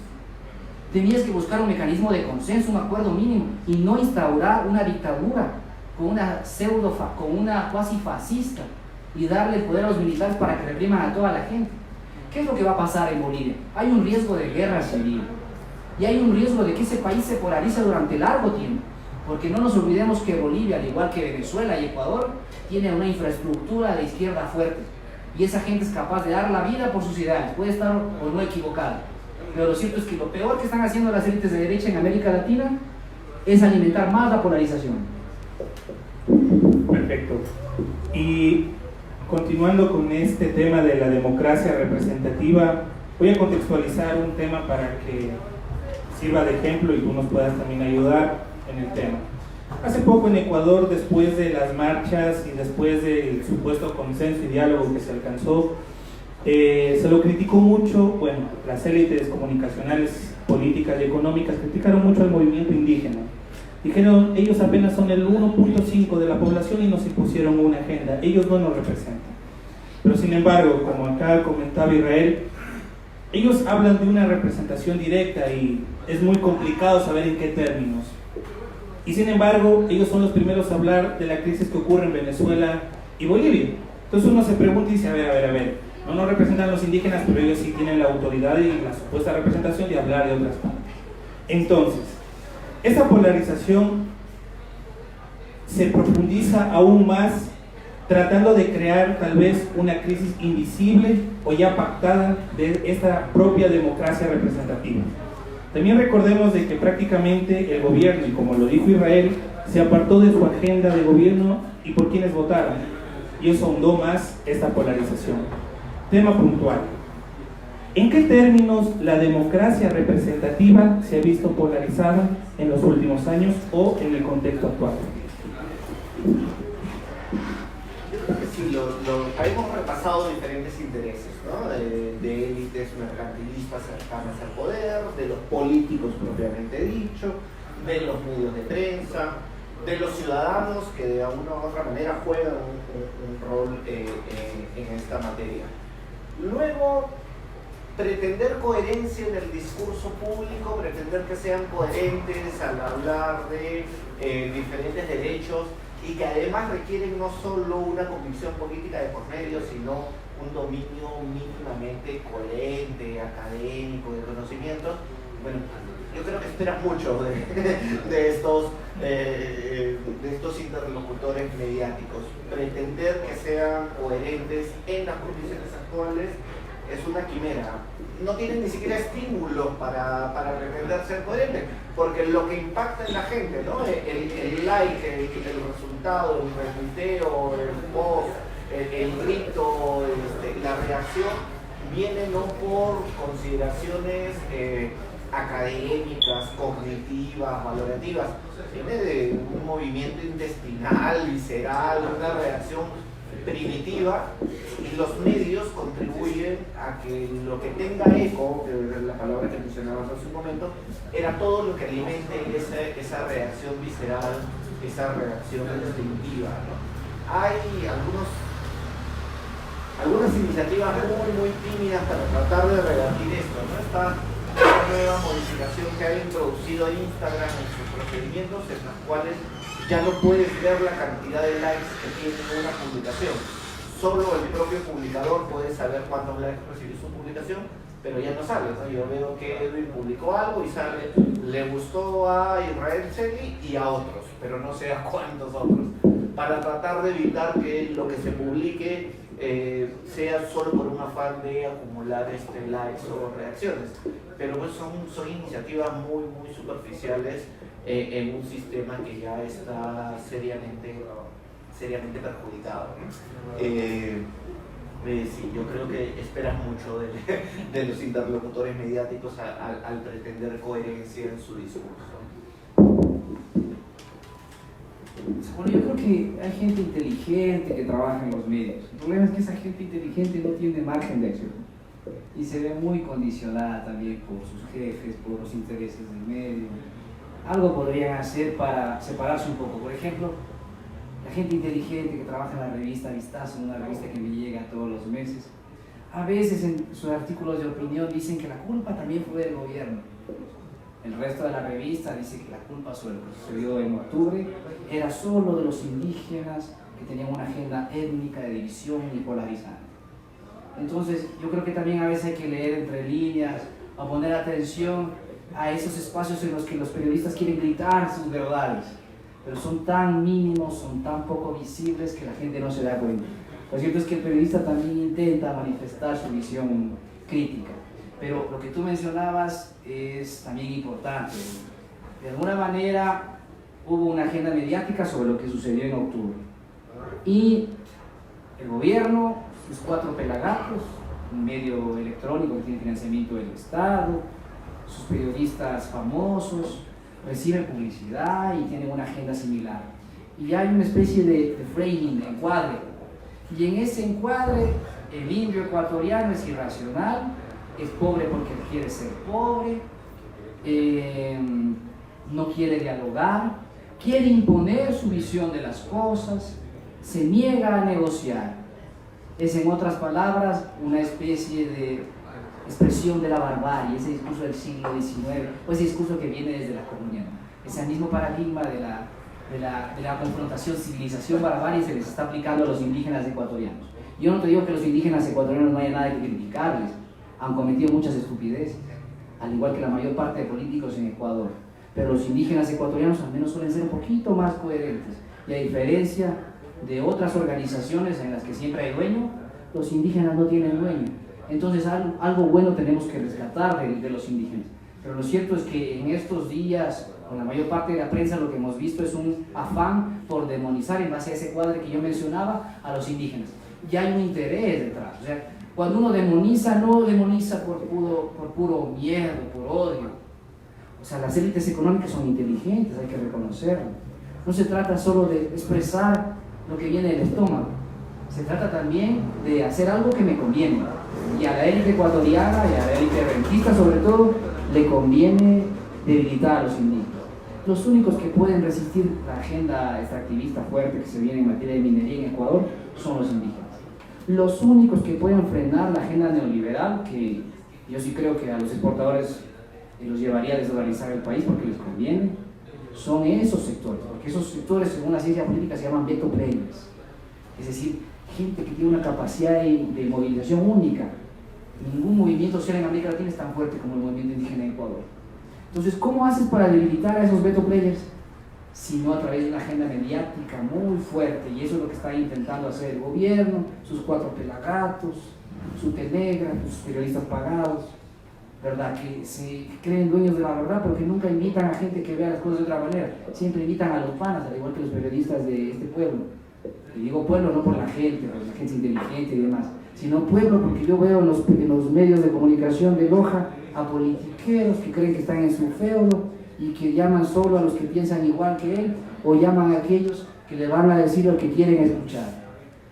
tenías que buscar un mecanismo de consenso, un acuerdo mínimo, y no instaurar una dictadura con una cuasi fascista y darle el poder a los militares para que repriman a toda la gente. ¿Qué es lo que va a pasar en Bolivia? Hay un riesgo de guerra civil y hay un riesgo de que ese país se polarice durante largo tiempo, porque no nos olvidemos que Bolivia, al igual que Venezuela y Ecuador, tiene una infraestructura de izquierda fuerte y esa gente es capaz de dar la vida por sus ideales, puede estar o no equivocada, pero lo cierto es que lo peor que están haciendo las élites de derecha en América Latina es alimentar más la polarización. Perfecto. Y continuando con este tema de la democracia representativa, voy a contextualizar un tema para que sirva de ejemplo y tú nos puedas también ayudar en el tema. Hace poco en Ecuador, después de las marchas y después del supuesto consenso y diálogo que se alcanzó, se lo criticó mucho. Bueno, las élites comunicacionales, políticas y económicas criticaron mucho al movimiento indígena. Dijeron, ellos apenas son el 1.5 de la población y nos impusieron una agenda, ellos no nos representan. Pero sin embargo, como acá comentaba Israel, ellos hablan de una representación directa y es muy complicado saber en qué términos. Y sin embargo, ellos son los primeros a hablar de la crisis que ocurre en Venezuela y Bolivia. Entonces uno se pregunta y dice, a ver, no nos representan los indígenas, pero ellos sí tienen la autoridad y la supuesta representación de hablar de otras partes. Entonces, esta polarización se profundiza aún más tratando de crear tal vez una crisis invisible o ya pactada de esta propia democracia representativa. También recordemos de que prácticamente el gobierno, y como lo dijo Israel, se apartó de su agenda de gobierno y por quienes votaron, y eso ahondó más esta polarización. Tema puntual: ¿en qué términos la democracia representativa se ha visto polarizada en los últimos años o en el contexto actual? Yo creo que sí, hemos repasado diferentes intereses, ¿no? De élites mercantilistas cercanas al poder, de los políticos propiamente dicho, de los medios de prensa, de los ciudadanos que de una u otra manera juegan un rol en esta materia. Luego, pretender coherencia en el discurso público, pretender que sean coherentes al hablar de diferentes derechos y que además requieren no solo una convicción política de por medio, sino un dominio mínimamente coherente, académico, de conocimientos. Bueno, yo creo que esperan mucho de estos interlocutores mediáticos. Pretender que sean coherentes en las condiciones actuales es una quimera. No tienen ni siquiera estímulos para pretender ser coherentes, porque lo que impacta en la gente, ¿no? El like, el resultado, el retuiteo, el post, el grito, la reacción, viene no por consideraciones académicas, cognitivas, valorativas, viene de un movimiento intestinal, visceral, una reacción primitiva, y los medios contribuyen a que lo que tenga eco, que es la palabra que mencionabas hace un momento, era todo lo que alimente esa reacción visceral, esa reacción instintiva, ¿no? Hay algunas iniciativas muy tímidas para tratar de revertir esto, ¿no? Esta nueva modificación que ha introducido Instagram en sus procedimientos, en las cuales ya no puedes ver la cantidad de likes que tiene una publicación. Solo el propio publicador puede saber cuántos likes recibió su publicación, pero ya no sale, ¿no? Yo veo que Edwin publicó algo y sale, le gustó a Israel Segui y a otros, pero no sé a cuántos otros, para tratar de evitar que lo que se publique sea solo por un afán de acumular likes o reacciones. Pero pues son iniciativas muy superficiales en un sistema que ya está seriamente perjudicado, ¿no? Sí, yo creo que esperas mucho de los interlocutores mediáticos al pretender coherencia en su discurso. Bueno, yo creo que hay gente inteligente que trabaja en los medios. El problema es que esa gente inteligente no tiene margen de acción y se ve muy condicionada también por sus jefes, por los intereses del medio. Algo podrían hacer para separarse un poco. Por ejemplo, la gente inteligente que trabaja en la revista Vistazo, una revista que me llega todos los meses, a veces en sus artículos de opinión dicen que la culpa también fue del gobierno. El resto de la revista dice que la culpa sobre lo que sucedió en octubre era solo de los indígenas que tenían una agenda étnica de división y polarizante. Entonces, yo creo que también a veces hay que leer entre líneas o poner atención a esos espacios en los que los periodistas quieren gritar sus verdades, pero son tan mínimos, son tan poco visibles que la gente no se da cuenta. Lo cierto es que el periodista también intenta manifestar su visión crítica, pero lo que tú mencionabas es también importante. De alguna manera hubo una agenda mediática sobre lo que sucedió en octubre y el gobierno, sus 4 pelagatos, un medio electrónico que tiene financiamiento del Estado, sus periodistas famosos reciben publicidad y tienen una agenda similar, y hay una especie de framing, de encuadre, y en ese encuadre el indio ecuatoriano es irracional, es pobre porque quiere ser pobre, no quiere dialogar, quiere imponer su visión de las cosas, se niega a negociar. Es, en otras palabras, una especie de expresión de la barbarie, ese discurso del siglo XIX, o ese discurso que viene desde la comunidad. Ese mismo paradigma de la confrontación civilización-barbarie se les está aplicando a los indígenas ecuatorianos. Yo no te digo que los indígenas ecuatorianos no haya nada que criticarles, han cometido muchas estupideces, al igual que la mayor parte de políticos en Ecuador, pero los indígenas ecuatorianos al menos suelen ser un poquito más coherentes, y a diferencia de otras organizaciones en las que siempre hay dueño, los indígenas no tienen dueño. Entonces algo bueno tenemos que rescatar de los indígenas. Pero lo cierto es que en estos días, con la mayor parte de la prensa, lo que hemos visto es un afán por demonizar, en base a ese cuadro que yo mencionaba, a los indígenas. Ya hay un interés detrás. O sea, cuando uno demoniza, no demoniza por puro miedo, por odio. O sea, las élites económicas son inteligentes, hay que reconocerlo. No se trata solo de expresar lo que viene del estómago. Se trata también de hacer algo que me conviene. Y a la élite ecuatoriana y a la élite rentista, sobre todo, le conviene debilitar a los indígenas. Los únicos que pueden resistir la agenda extractivista fuerte que se viene en materia de minería en Ecuador son los indígenas. Los únicos que pueden frenar la agenda neoliberal, que yo sí creo que a los exportadores los llevaría a desdolarizar el país porque les conviene, son esos sectores, porque esos sectores, según la ciencia política, se llaman veto players, es decir, gente que tiene una capacidad de movilización única. Ningún movimiento social en América Latina es tan fuerte como el movimiento indígena en Ecuador. Entonces, ¿cómo haces para debilitar a esos veto players? Sino a través de una agenda mediática muy fuerte, y eso es lo que está intentando hacer el gobierno, sus 4 pelagatos, su Telegram, sus periodistas pagados, ¿verdad? Que se creen dueños de la verdad, pero que nunca invitan a gente que vea las cosas de otra manera. Siempre invitan a los panas, al igual que los periodistas de este pueblo. Y digo pueblo no por la gente inteligente y demás, sino pueblo porque yo veo en los medios de comunicación de Loja a politiqueros que creen que están en su feudo y que llaman solo a los que piensan igual que él, o llaman a aquellos que le van a decir lo que quieren escuchar,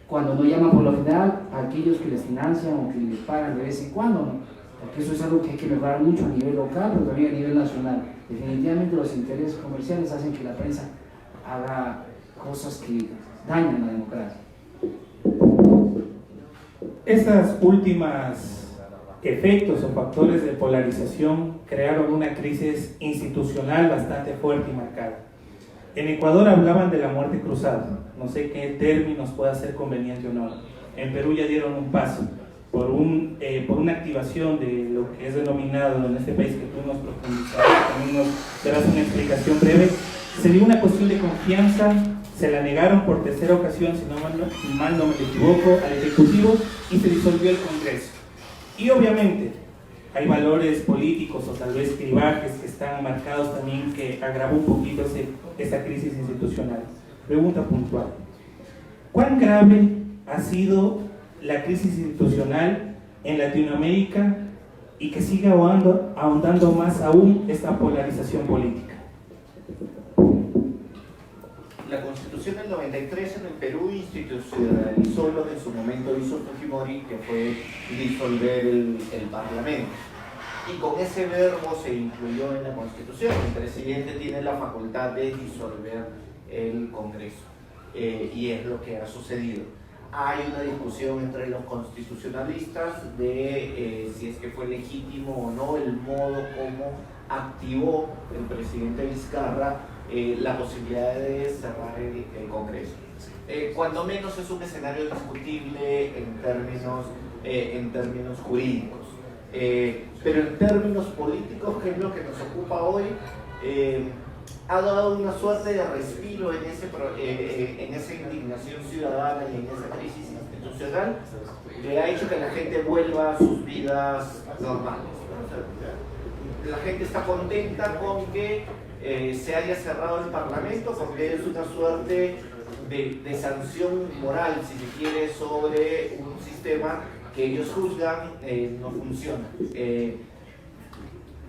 cuando no llaman por lo general a aquellos que les financian o que les pagan de vez en cuando, ¿no? Porque eso es algo que hay que mejorar mucho a nivel local, pero también a nivel nacional. Definitivamente los intereses comerciales hacen que la prensa haga cosas que dañan la democracia. Esas últimas efectos o factores de polarización crearon una crisis institucional bastante fuerte y marcada. En Ecuador hablaban de la muerte cruzada, no sé qué términos pueda ser conveniente o no. En Perú ya dieron un paso por una activación de lo que es denominado en este país, que tú nos profundizarás, también nos darás una explicación breve. Se dio una cuestión de confianza, se la negaron por tercera ocasión, si mal no me equivoco, al Ejecutivo, y se disolvió el Congreso. Y obviamente hay valores políticos o tal vez clivajes que están marcados también, que agravó un poquito esa crisis institucional. Pregunta puntual: ¿cuán grave ha sido la crisis institucional en Latinoamérica y que sigue ahondando más aún esta polarización política? La Constitución del 93 en el Perú institucionalizó lo que en su momento hizo Fujimori, que fue disolver el Parlamento. Y con ese verbo se incluyó en la Constitución. El presidente tiene la facultad de disolver el Congreso. Y es lo que ha sucedido. Hay una discusión entre los constitucionalistas de si es que fue legítimo o no el modo como activó el presidente Vizcarra la posibilidad de cerrar el Congreso. Cuando menos es un escenario discutible en términos jurídicos. Pero en términos políticos, que es lo que nos ocupa hoy, ha dado una suerte de respiro en esa indignación ciudadana y en esa crisis institucional, que ha hecho que la gente vuelva a sus vidas normales. La gente está contenta con que se haya cerrado el Parlamento, porque es una suerte de sanción moral, si se quiere, sobre un sistema que ellos juzgan no funciona.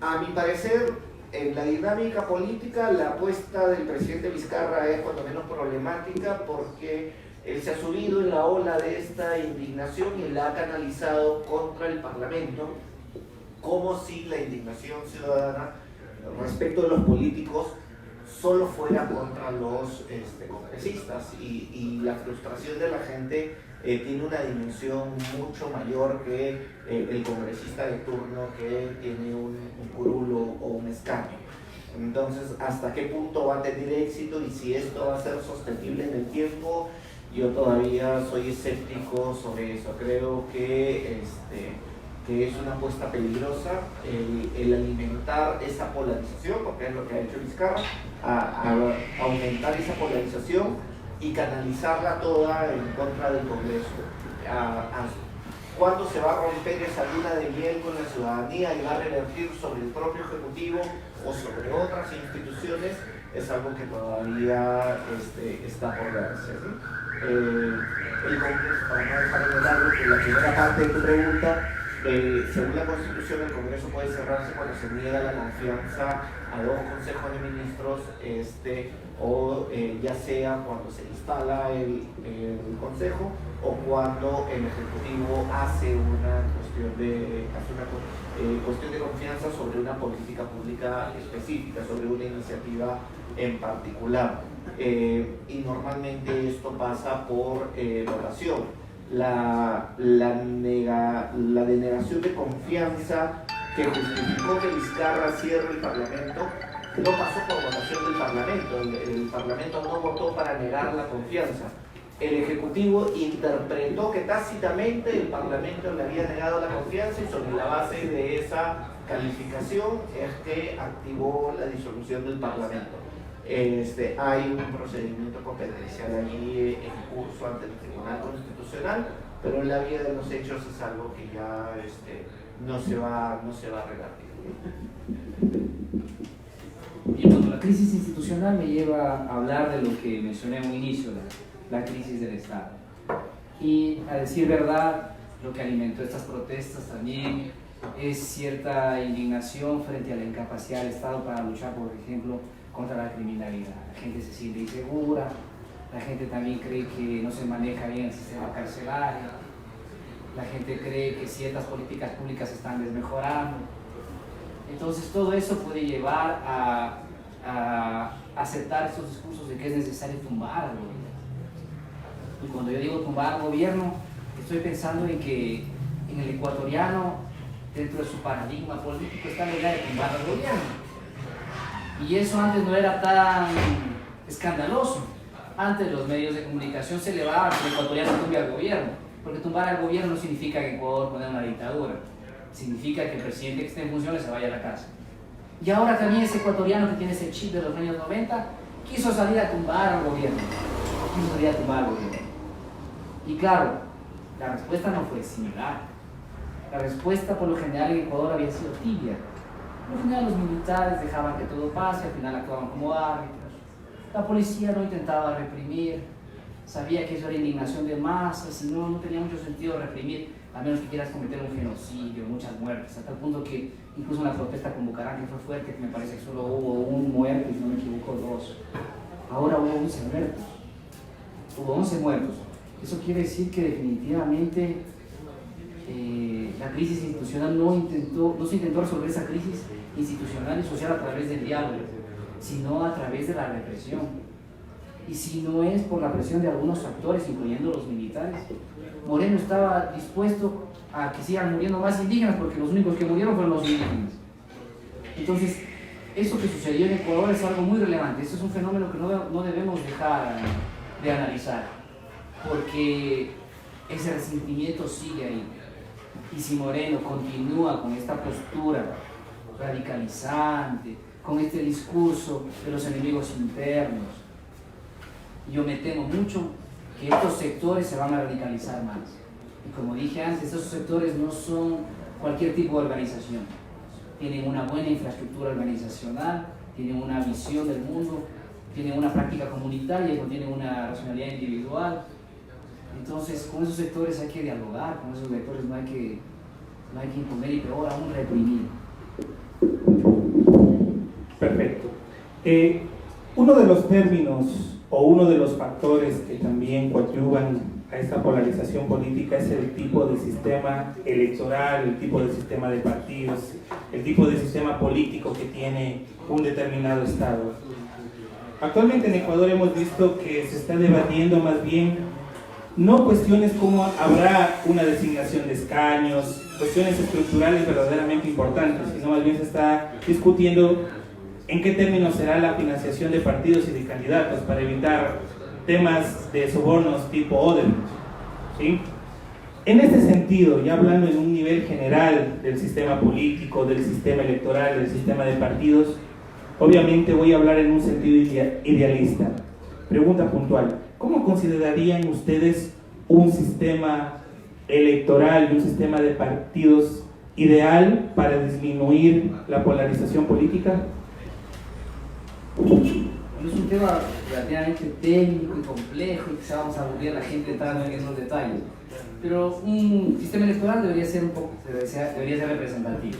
A mi parecer, en la dinámica política, la apuesta del presidente Vizcarra es cuando menos problemática, porque él se ha subido en la ola de esta indignación y la ha canalizado contra el Parlamento, como si la indignación ciudadana respecto de los políticos solo fuera contra los congresistas, y la frustración de la gente tiene una dimensión mucho mayor que el congresista de turno que tiene un curulo o un escaño. Entonces, ¿hasta qué punto va a tener éxito y si esto va a ser sostenible en el tiempo? Yo todavía soy escéptico sobre eso. Creo que es una apuesta peligrosa el alimentar esa polarización, porque es lo que ha hecho Vizcarra, a aumentar esa polarización y canalizarla toda en contra del Congreso. ¿Cuándo se va a romper esa luna de miel con la ciudadanía y va a revertir sobre el propio Ejecutivo o sobre otras instituciones? Es algo que todavía está por verse, ¿sí? El Congreso, para no dejar de largo, que la primera parte de tu pregunta, según la Constitución, el Congreso puede cerrarse cuando se niega la confianza a dos consejos de ministros, o ya sea cuando se instala el Consejo o cuando el Ejecutivo hace una cuestión de confianza sobre una política pública específica, sobre una iniciativa en particular. Y normalmente esto pasa por votación. La denegación de confianza que justificó que Vizcarra cierre el Parlamento no pasó por votación del Parlamento. El Parlamento no votó para negar la confianza. El Ejecutivo interpretó que tácitamente el Parlamento le había negado la confianza y sobre la base de esa calificación es que activó la disolución del Parlamento. Hay un procedimiento competencial allí en curso ante el Tribunal Constitucional, pero en la vía de los hechos es algo que ya no se va a revertir. Y bueno, la crisis institucional me lleva a hablar de lo que mencioné en un inicio, la crisis del Estado. Y a decir verdad, lo que alimentó estas protestas también es cierta indignación frente a la incapacidad del Estado para luchar, por ejemplo, contra la criminalidad. La gente se siente insegura, la gente también cree que no se maneja bien el sistema carcelario, la gente cree que ciertas políticas públicas se están desmejorando. Entonces todo eso puede llevar a aceptar estos discursos de que es necesario tumbar al gobierno. Y cuando yo digo tumbar al gobierno, estoy pensando en que en el ecuatoriano, dentro de su paradigma político, está la idea de tumbar al gobierno. Y eso antes no era tan escandaloso. Antes los medios de comunicación se elevaban que el ecuatoriano tumbe al gobierno, porque tumbar al gobierno no significa que Ecuador ponga una dictadura, significa que el presidente que esté en funciones se vaya a la casa. Y ahora también ese ecuatoriano que tiene ese chip de los años 90 quiso salir a tumbar al gobierno, Y claro, la respuesta no fue similar. La respuesta por lo general en Ecuador había sido tibia. Por lo general los militares dejaban que todo pase, al final actuaban como árbitros. La policía no intentaba reprimir, sabía que eso era indignación de masas y no tenía mucho sentido reprimir, a menos que quieras cometer un genocidio, muchas muertes, hasta el punto que incluso una protesta con Bucaram, que fue fuerte, que me parece que solo hubo un muerto, y si no me equivoco 2. Ahora hubo 11 muertos. Hubo 11 muertos. Eso quiere decir que definitivamente la crisis institucional no se intentó resolver esa crisis institucional y social a través del diálogo, sino a través de la represión. Y si no es por la presión de algunos actores, incluyendo los militares, Moreno estaba dispuesto a que sigan muriendo más indígenas, porque los únicos que murieron fueron los indígenas. Entonces, eso que sucedió en Ecuador es algo muy relevante. Eso es un fenómeno que no debemos dejar de analizar, porque ese resentimiento sigue ahí. Y si Moreno continúa con esta postura radicalizante, con este discurso de los enemigos internos, yo me temo mucho que estos sectores se van a radicalizar más. Y como dije antes, estos sectores no son cualquier tipo de organización. Tienen una buena infraestructura organizacional, tienen una visión del mundo, tienen una práctica comunitaria y no tienen una racionalidad individual. Entonces, con esos sectores hay que dialogar, con esos sectores no hay que imponer y peor aún reprimir. Perfecto. Uno de los términos o uno de los factores que también coadyuvan a esta polarización política es el tipo de sistema electoral, el tipo de sistema de partidos, el tipo de sistema político que tiene un determinado estado. Actualmente en Ecuador hemos visto que se está debatiendo más bien no cuestiones como habrá una designación de escaños, cuestiones estructurales verdaderamente importantes, sino más bien se está discutiendo en qué términos será la financiación de partidos y de candidatos para evitar temas de sobornos tipo Odebrecht, ¿sí? En este sentido, ya hablando en un nivel general del sistema político, del sistema electoral, del sistema de partidos, obviamente voy a hablar en un sentido idealista. Pregunta puntual. ¿Cómo considerarían ustedes un sistema electoral y un sistema de partidos ideal para disminuir la polarización política? Es un tema relativamente técnico y complejo y quizá vamos a aburrir a la gente entrando en esos detalles. Pero un sistema electoral debería ser representativo.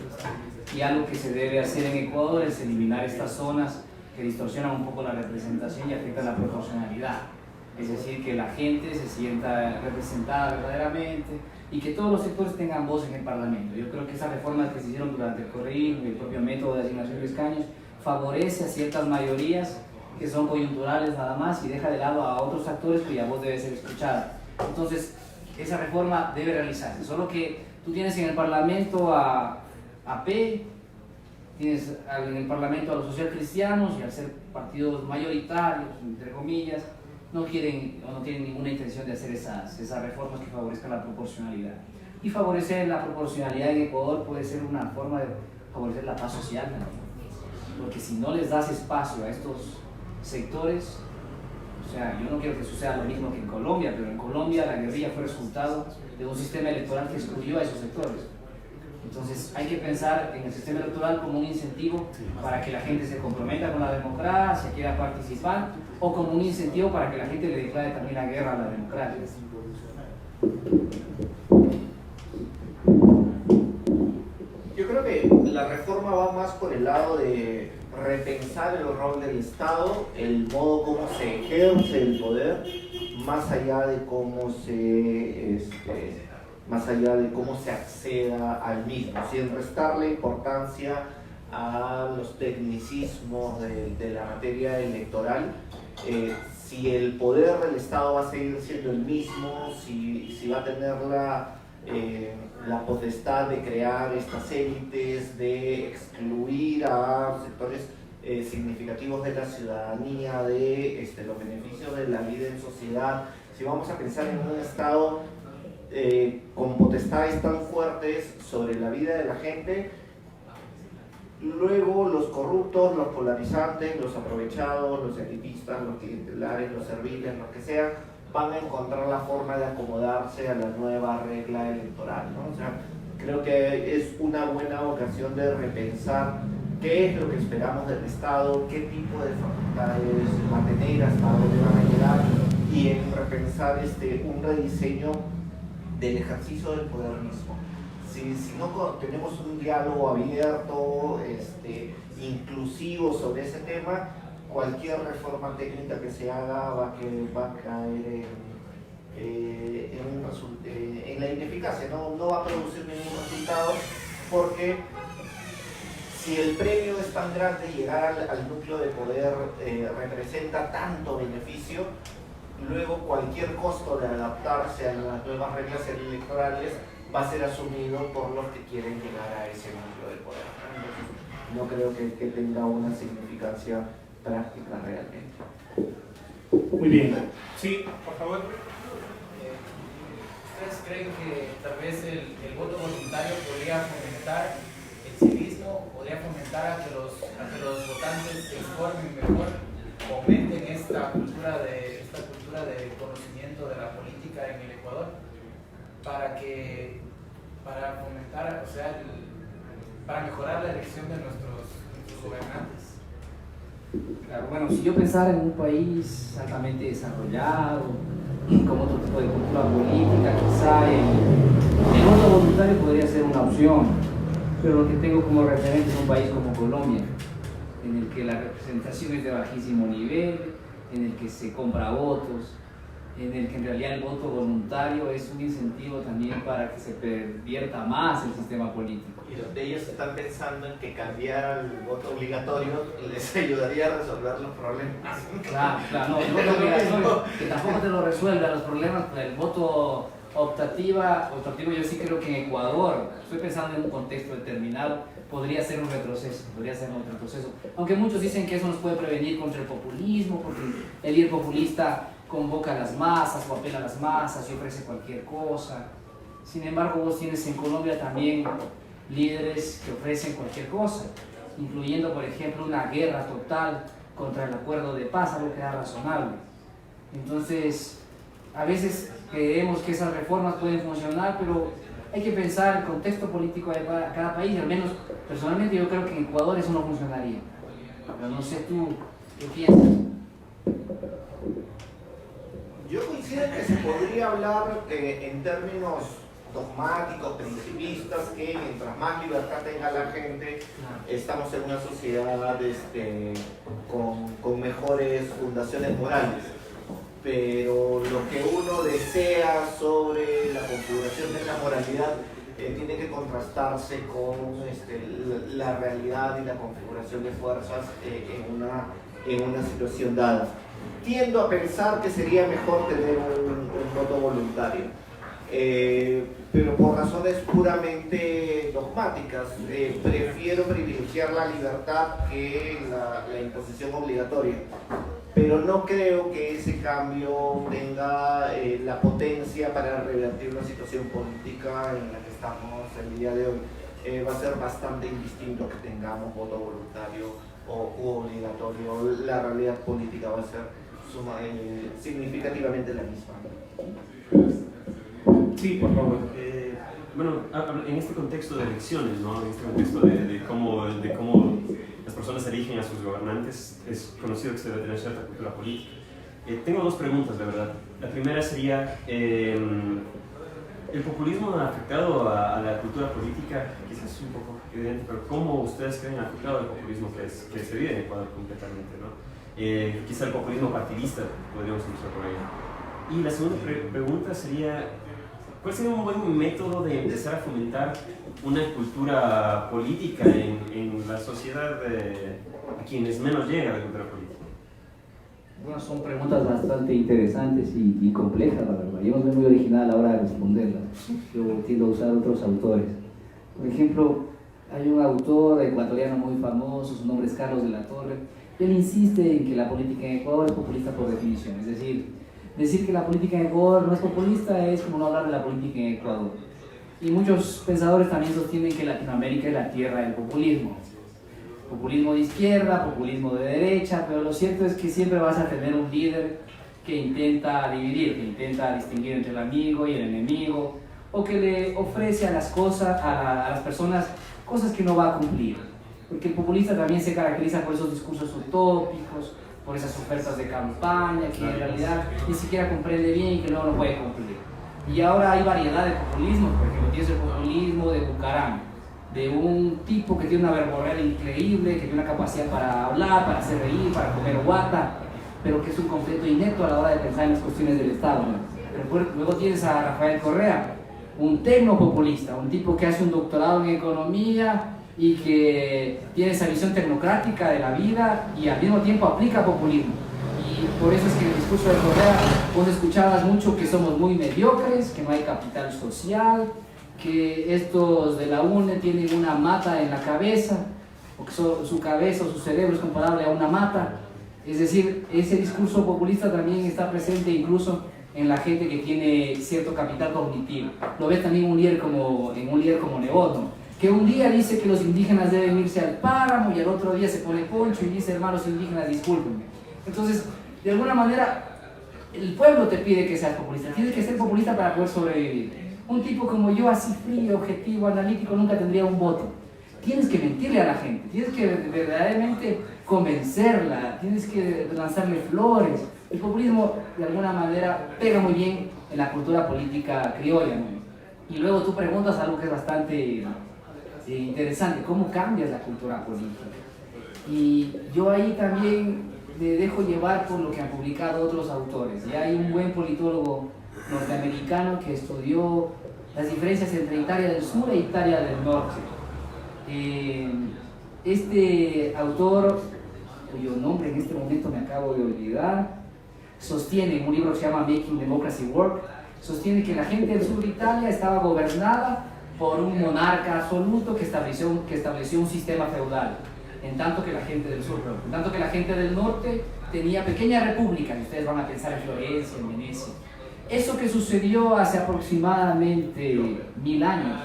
Y algo que se debe hacer en Ecuador es eliminar estas zonas que distorsionan un poco la representación y afectan la proporcionalidad. Es decir, que la gente se sienta representada verdaderamente y que todos los sectores tengan voz en el Parlamento. Yo creo que esas reformas que se hicieron durante el correísmo y el propio método de asignación de escaños favorece a ciertas mayorías que son coyunturales nada más y deja de lado a otros actores cuya voz debe ser escuchada. Entonces, esa reforma debe realizarse. Solo que tú tienes en el Parlamento a P, tienes en el Parlamento a los socialcristianos y al ser partidos mayoritarios, entre comillas, no quieren o no tienen ninguna intención de hacer esas reformas que favorezcan la proporcionalidad. Y favorecer la proporcionalidad en Ecuador puede ser una forma de favorecer la paz social también. Porque si no les das espacio a estos sectores, o sea, yo no quiero que suceda lo mismo que en Colombia, pero en Colombia la guerrilla fue resultado de un sistema electoral que excluyó a esos sectores. Entonces hay que pensar en el sistema electoral como un incentivo para que la gente se comprometa con la democracia, quiera participar, o como un incentivo para que la gente le declare también la guerra a la democracia. Yo creo que la reforma va más por el lado de repensar el rol del Estado, el modo como se ejerce el poder, más allá de cómo se acceda al mismo, sin restarle importancia a los tecnicismos de la materia electoral. Si el poder del Estado va a seguir siendo el mismo, si va a tener la potestad de crear estas élites, de excluir a sectores significativos de la ciudadanía, de los beneficios de la vida en sociedad, si vamos a pensar en un Estado con potestades tan fuertes sobre la vida de la gente, luego los corruptos, los polarizantes, los aprovechados, los elitistas, los clientelares, los serviles, los que sean, van a encontrar la forma de acomodarse a la nueva regla electoral, ¿no? O sea, creo que es una buena ocasión de repensar qué es lo que esperamos del Estado, qué tipo de facultades va a tener, hasta dónde van a llegar, y en repensar un rediseño del ejercicio del poder mismo. Si no tenemos un diálogo abierto, inclusivo sobre ese tema, cualquier reforma técnica que se haga va a caer en la ineficacia, no va a producir ningún resultado, porque si el premio es tan grande, llegar al núcleo de poder representa tanto beneficio, luego cualquier costo de adaptarse a las nuevas reglas electorales va a ser asumido por los que quieren llegar a ese núcleo de poder. Entonces, no creo que tenga una significancia práctica realmente. Muy bien. Sí, por favor. ¿Ustedes creen que tal vez el voto voluntario podría fomentar el civismo, podría fomentar a que los votantes se informen mejor, fomenten esta cultura de conocimiento de la política en el Ecuador, para fomentar, o sea, para mejorar la elección de nuestros gobernantes? Claro, bueno, si yo pensara en un país altamente desarrollado, con otro tipo de cultura política, quizá el voto voluntario podría ser una opción, pero lo que tengo como referente es un país como Colombia, en el que la representación es de bajísimo nivel, en el que se compra votos, en el que en realidad el voto voluntario es un incentivo también para que se pervierta más el sistema político. Y donde ellos están pensando en que cambiar al voto obligatorio les ayudaría a resolver los problemas. Claro, no, el voto obligatorio, que tampoco te lo resuelve los problemas, el voto optativo yo sí creo que en Ecuador, estoy pensando en un contexto determinado, podría ser un retroceso, aunque muchos dicen que eso nos puede prevenir contra el populismo, porque el líder populista convoca a las masas o apela a las masas y ofrece cualquier cosa. Sin embargo, vos tienes en Colombia también líderes que ofrecen cualquier cosa, incluyendo por ejemplo una guerra total contra el acuerdo de paz, algo que era razonable. Entonces, a veces creemos que esas reformas pueden funcionar, pero hay que pensar el contexto político de cada país, y al menos personalmente yo creo que en Ecuador eso no funcionaría. Pero no sé tú, ¿qué piensas? Yo coincido en que se podría hablar en términos dogmáticos, principistas, que mientras más libertad tenga la gente, estamos en una sociedad con mejores fundaciones morales. Pero lo que uno desea sobre la configuración de la moralidad tiene que contrastarse con la realidad y la configuración de fuerzas en una situación dada. Tiendo a pensar que sería mejor tener un voto voluntario, pero por razones puramente dogmáticas. Prefiero privilegiar la libertad que la imposición obligatoria, pero no creo que ese cambio tenga la potencia para revertir la situación política en la que estamos el día de hoy. Va a ser bastante indistinto que tengamos voto voluntario u obligatorio. La realidad política va a ser significativamente la misma. Sí, por favor. Bueno, en este contexto de elecciones, ¿no? En este contexto de cómo las personas eligen a sus gobernantes, es conocido que se debe tener cierta cultura política. Tengo dos preguntas, la verdad. La primera sería, ¿el populismo ha afectado a la cultura política? Quizás es un poco evidente, pero ¿cómo ustedes creen ha afectado el populismo que se vive en Ecuador completamente, ¿no? Quizá el populismo partidista, podríamos empezar por ahí. Y la segunda pregunta sería, ¿cuál sería un buen método de empezar a fomentar una cultura política en la sociedad a quienes menos llega la cultura política? Bueno, son preguntas bastante interesantes y complejas, la verdad. Yo no soy muy original a la hora de responderlas. Yo tiendo a usar otros autores. Por ejemplo, hay un autor ecuatoriano muy famoso, su nombre es Carlos de la Torre. Él insiste en que la política en Ecuador es populista por definición. Es decir que la política en Ecuador no es populista es como no hablar de la política en Ecuador. Y muchos pensadores también sostienen que Latinoamérica es la tierra del populismo. Populismo de izquierda, populismo de derecha, pero lo cierto es que siempre vas a tener un líder que intenta dividir, que intenta distinguir entre el amigo y el enemigo, o que le ofrece a las personas cosas que no va a cumplir. Porque el populista también se caracteriza por esos discursos utópicos, por esas ofertas de campaña que en realidad ni siquiera comprende bien y que luego no puede cumplir. Y ahora hay variedad de populismo, por ejemplo, tienes el populismo de Bucaram, de un tipo que tiene una verborrea increíble, que tiene una capacidad para hablar, para hacer reír, para comer guata, pero que es un completo inepto a la hora de pensar en las cuestiones del Estado, ¿no? Pero luego tienes a Rafael Correa, un tecnopopulista, un tipo que hace un doctorado en economía y que tiene esa visión tecnocrática de la vida y al mismo tiempo aplica populismo. Y por eso es que en el discurso de Correa vos escuchabas mucho que somos muy mediocres, que no hay capital social, que estos de la UNE tienen una mata en la cabeza, o que su cabeza o su cerebro es comparable a una mata. Es decir, ese discurso populista también está presente incluso en la gente que tiene cierto capital cognitivo. Lo ves también en un líder como Nebot, ¿no? Que un día dice que los indígenas deben irse al páramo y al otro día se pone poncho y dice, hermanos indígenas, discúlpenme. Entonces, de alguna manera, el pueblo te pide que seas populista. Tienes que ser populista para poder sobrevivir. Un tipo como yo, así frío, objetivo, analítico, nunca tendría un voto. Tienes que mentirle a la gente, tienes que verdaderamente convencerla, tienes que lanzarle flores. El populismo, de alguna manera, pega muy bien en la cultura política criolla, ¿no? Y luego tú preguntas algo que es bastante interesante, ¿cómo cambias la cultura política? Y yo ahí también me dejo llevar por lo que han publicado otros autores. Y hay un buen politólogo norteamericano que estudió las diferencias entre Italia del Sur e Italia del Norte. Este autor, cuyo nombre en este momento me acabo de olvidar, sostiene en un libro que se llama Making Democracy Work, sostiene que la gente del sur de Italia estaba gobernada por un monarca absoluto que estableció un sistema feudal, en tanto que la gente del sur, en tanto que la gente del norte tenía pequeñas repúblicas, y ustedes van a pensar en Florencia, en Venecia. Eso que sucedió hace aproximadamente 1000 años,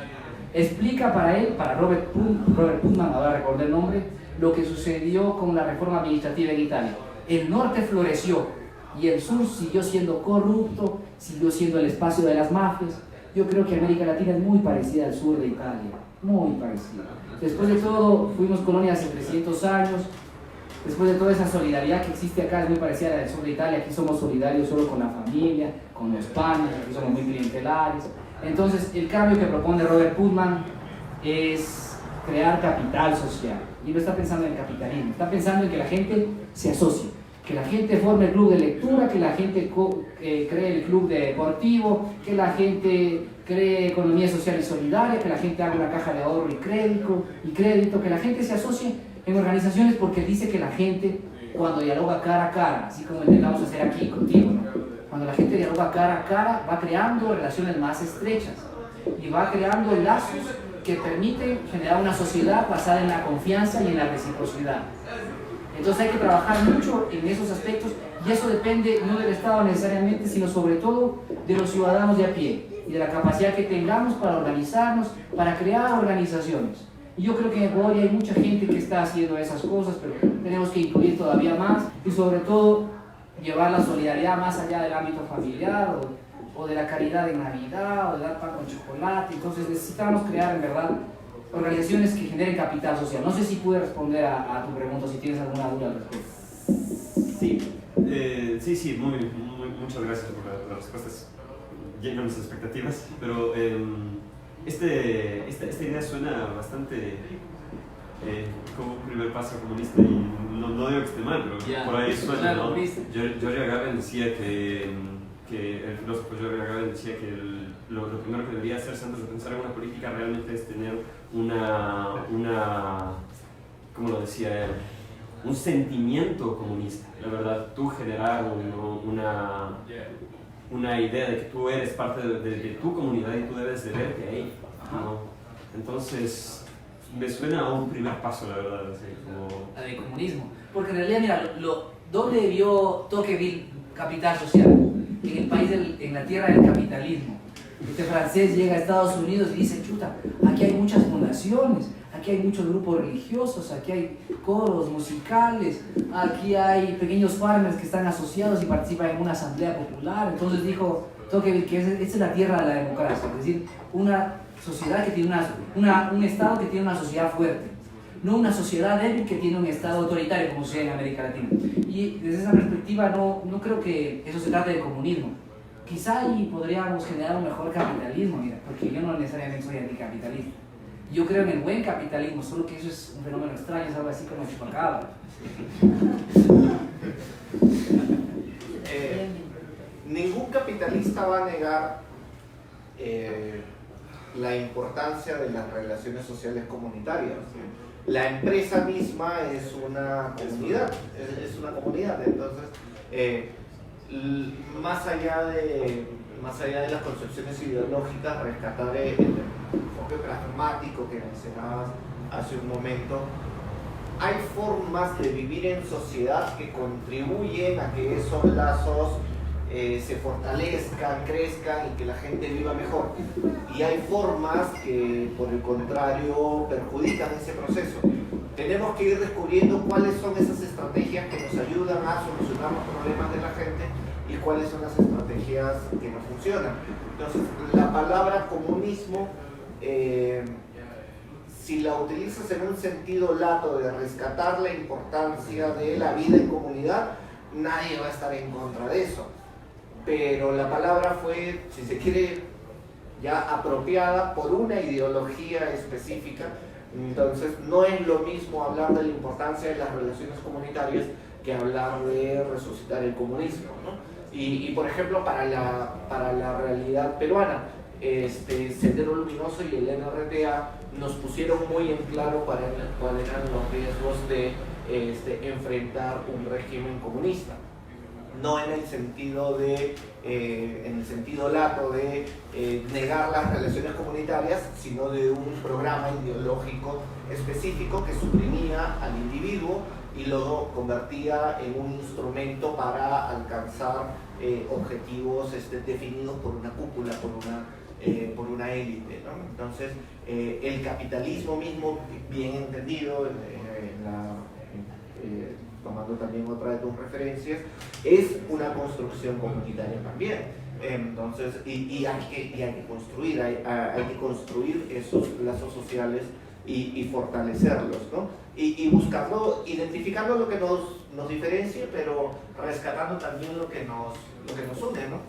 explica para él, para Robert Putnam, ahora recordé el nombre, lo que sucedió con la reforma administrativa en Italia. El norte floreció y el sur siguió siendo corrupto, siguió siendo el espacio de las mafias. Yo creo que América Latina es muy parecida al sur de Italia, muy parecida. Después de todo, fuimos colonia hace 300 años. Después de toda esa solidaridad que existe acá, es muy parecida a la del sur de Italia. Aquí somos solidarios solo con la familia, con los panes, aquí somos muy clientelares. Entonces, el cambio que propone Robert Putnam es crear capital social. Y no está pensando en el capitalismo, está pensando en que la gente se asocie, que la gente forme el club de lectura, que la gente cree el club deportivo, que la gente cree economía social y solidaria, que la gente haga una caja de ahorro y crédito, que la gente se asocie en organizaciones, porque dice que la gente, cuando dialoga cara a cara, así como intentamos hacer aquí contigo, ¿no? Cuando la gente dialoga cara a cara, va creando relaciones más estrechas y va creando lazos que permiten generar una sociedad basada en la confianza y en la reciprocidad. Entonces hay que trabajar mucho en esos aspectos, y eso depende no del Estado necesariamente, sino sobre todo de los ciudadanos de a pie y de la capacidad que tengamos para organizarnos, para crear organizaciones. Y yo creo que en Ecuador hay mucha gente que está haciendo esas cosas, pero tenemos que incluir todavía más, y sobre todo llevar la solidaridad más allá del ámbito familiar o de la caridad en Navidad o de dar pan con chocolate. Entonces necesitamos crear en verdad organizaciones que generen capital social. No sé si pude responder a tu pregunta, si tienes alguna duda al respecto. Sí, muchas gracias por las respuestas, llenan mis expectativas, pero esta idea suena bastante como un primer paso comunista, y no digo que esté mal, pero por ahí suena, ¿no? George Agamben decía el filósofo George Agamben decía que lo primero que debería hacerse antes de pensar en una política realmente es tener ¿cómo lo decía él? Un sentimiento comunista. La verdad, tú generar una idea de que tú eres parte de tu comunidad y tú debes de verte ahí, ¿no? Entonces, me suena a un primer paso, la verdad, así como... La de comunismo. Porque en realidad, mira, ¿dónde vio Tocqueville capital social? En el país, en la tierra del capitalismo. Este francés llega a Estados Unidos y dice, chuta, aquí hay muchas fundaciones, aquí hay muchos grupos religiosos, aquí hay coros musicales, aquí hay pequeños farmers que están asociados y participan en una asamblea popular. Entonces dijo Tocqueville que esta es la tierra de la democracia, es decir, una sociedad que tiene un Estado que tiene una sociedad fuerte, no una sociedad débil que tiene un Estado autoritario como sucede en América Latina. Y desde esa perspectiva no creo que eso se trate de comunismo. Quizá ahí podríamos generar un mejor capitalismo, mira, porque yo no necesariamente soy anticapitalista. Yo creo en el buen capitalismo, solo que eso es un fenómeno extraño, es algo así como chupacabra. Ningún capitalista va a negar la importancia de las relaciones sociales comunitarias. La empresa misma es una comunidad, entonces más allá de las concepciones ideológicas, rescatar el enfoque pragmático que mencionabas hace un momento. Hay formas de vivir en sociedad que contribuyen a que esos lazos se fortalezcan, crezcan y que la gente viva mejor. Y hay formas que, por el contrario, perjudican ese proceso. Tenemos que ir descubriendo cuáles son esas estrategias que nos ayudan a solucionar los problemas de la gente y cuáles son las estrategias que no funcionan. Entonces, la palabra comunismo, si la utilizas en un sentido lato de rescatar la importancia de la vida en comunidad, nadie va a estar en contra de eso. Pero la palabra fue, si se quiere, ya apropiada por una ideología específica. Entonces no es lo mismo hablar de la importancia de las relaciones comunitarias que hablar de resucitar el comunismo, ¿no? Y por ejemplo, para la realidad peruana, Sendero Luminoso y el NRTA nos pusieron muy en claro cuáles eran los riesgos de enfrentar un régimen comunista. No en el sentido lato de negar las relaciones comunitarias, sino de un programa ideológico específico que suprimía al individuo y lo convertía en un instrumento para alcanzar objetivos definidos por una cúpula, por una élite, ¿no? Entonces, el capitalismo mismo, bien entendido, tomando también otra de tus referencias, es una construcción comunitaria también. Entonces, y hay que construir esos lazos sociales y fortalecerlos, ¿no? Y buscando, identificando lo que nos diferencia, pero rescatando también lo que nos une, ¿no?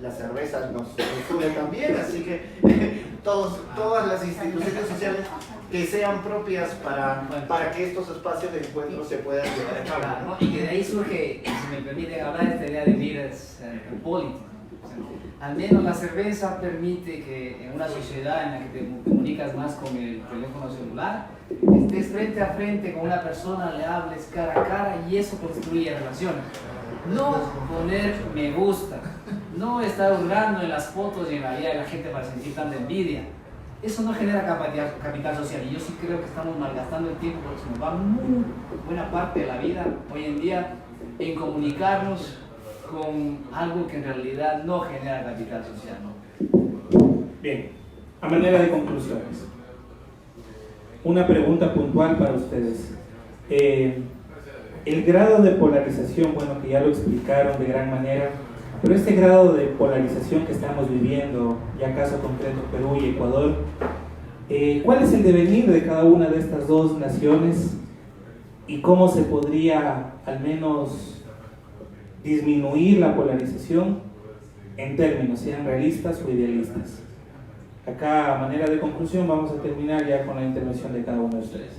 La cerveza nos une también, así que todas las instituciones sociales que sean propias para que estos espacios de encuentro se puedan llevar a cabo, ¿no? Y que de ahí surge, si me permiten hablar, esta idea de líderes políticos. Al menos la cerveza permite que en una sociedad en la que te comunicas más con el teléfono celular, estés frente a frente con una persona, le hables cara a cara y eso construye relaciones. No poner me gusta, no estar hurgando en las fotos y en la vida de la gente para sentir tanta envidia. Eso no genera capital social y yo sí creo que estamos malgastando el tiempo porque se nos va muy buena parte de la vida hoy en día en comunicarnos con algo que en realidad no genera capital social, ¿no? Bien, a manera de conclusiones, una pregunta puntual para ustedes. El grado de polarización, bueno, que ya lo explicaron de gran manera, pero este grado de polarización que estamos viviendo, ya caso concreto Perú y Ecuador, ¿cuál es el devenir de cada una de estas dos naciones y cómo se podría al menos disminuir la polarización en términos, sean realistas o idealistas? Acá, a manera de conclusión, vamos a terminar ya con la intervención de cada uno de ustedes.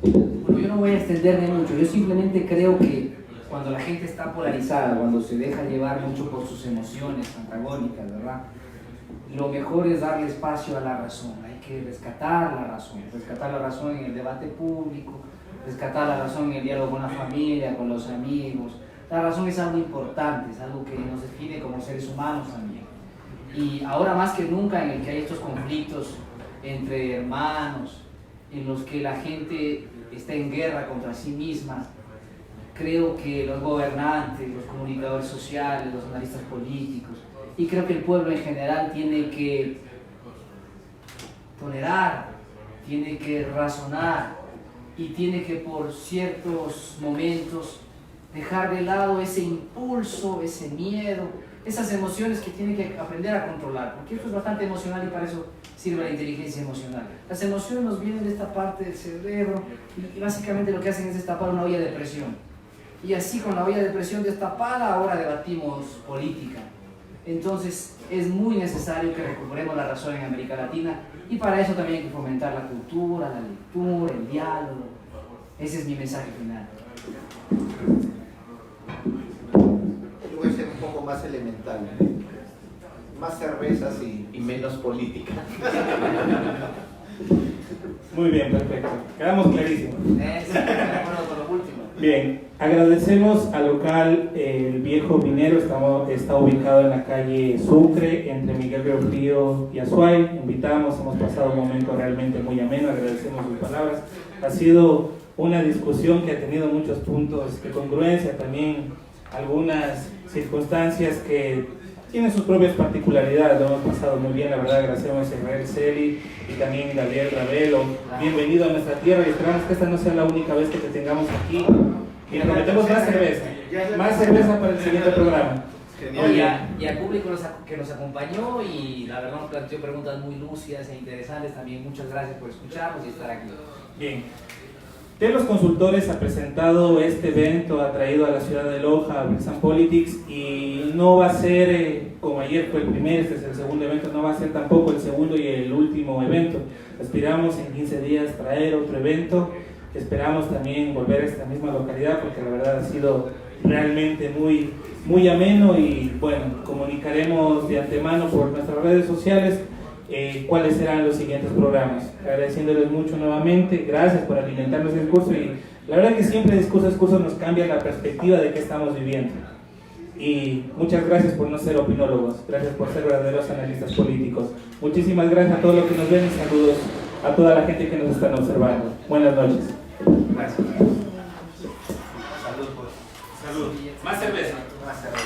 Bueno, yo no voy a extenderme mucho, yo simplemente creo que cuando la gente está polarizada, cuando se deja llevar mucho por sus emociones antagónicas, ¿verdad? Lo mejor es darle espacio a la razón, hay que rescatar la razón en el debate público, rescatar la razón en el diálogo con la familia, con los amigos. La razón es algo importante, es algo que nos define como seres humanos también. Y ahora más que nunca en el que hay estos conflictos entre hermanos, en los que la gente está en guerra contra sí misma, creo que los gobernantes, los comunicadores sociales, los analistas políticos, y creo que el pueblo en general tiene que tolerar, tiene que razonar y tiene que por ciertos momentos dejar de lado ese impulso, ese miedo, esas emociones que tiene que aprender a controlar, porque esto es bastante emocional y para eso sirve la inteligencia emocional. Las emociones nos vienen de esta parte del cerebro y básicamente lo que hacen es destapar una olla de presión. Y así con la olla de presión destapada ahora debatimos política. Entonces es muy necesario que recuperemos la razón en América Latina y para eso también hay que fomentar la cultura, la lectura, el diálogo. Ese es mi mensaje final. Yo voy a ser un poco más elemental, más cervezas y menos política. Muy bien, perfecto. Quedamos clarísimos. Sí, de acuerdo con lo último. Bien, agradecemos al local El Viejo Minero, está ubicado en la calle Sucre, entre Miguel Río y Azuay. Invitamos, hemos pasado un momento realmente muy ameno, agradecemos sus palabras. Ha sido una discusión que ha tenido muchos puntos de congruencia, también algunas circunstancias que tienen sus propias particularidades. Lo hemos pasado muy bien, la verdad. Agradecemos a Israel Celi y también Gabriel Ravelo. Bienvenido a nuestra tierra y esperamos que esta no sea la única vez que te tengamos aquí. Y le prometemos más cerveza para el siguiente programa. Y al público que nos acompañó y la verdad nos planteó preguntas muy lúcidas e interesantes también. Muchas gracias por escucharnos y estar aquí. Bien. Telos Consultores ha presentado este evento, ha traído a la ciudad de Loja a Bricks & Politics y no va a ser, como ayer fue el primer, este es el segundo evento, no va a ser tampoco el segundo y el último evento. Aspiramos en 15 días traer otro evento, esperamos también volver a esta misma localidad porque la verdad ha sido realmente muy ameno y bueno, comunicaremos de antemano por nuestras redes sociales cuáles serán los siguientes programas. Agradeciéndoles mucho nuevamente, gracias por alimentarnos el curso y la verdad que siempre discurso a discurso nos cambia la perspectiva de qué estamos viviendo. Y muchas gracias por no ser opinólogos, gracias por ser verdaderos analistas políticos. Muchísimas gracias a todos los que nos ven y saludos a toda la gente que nos están observando. Buenas noches. Gracias. Salud. Más cerveza. Más cerveza.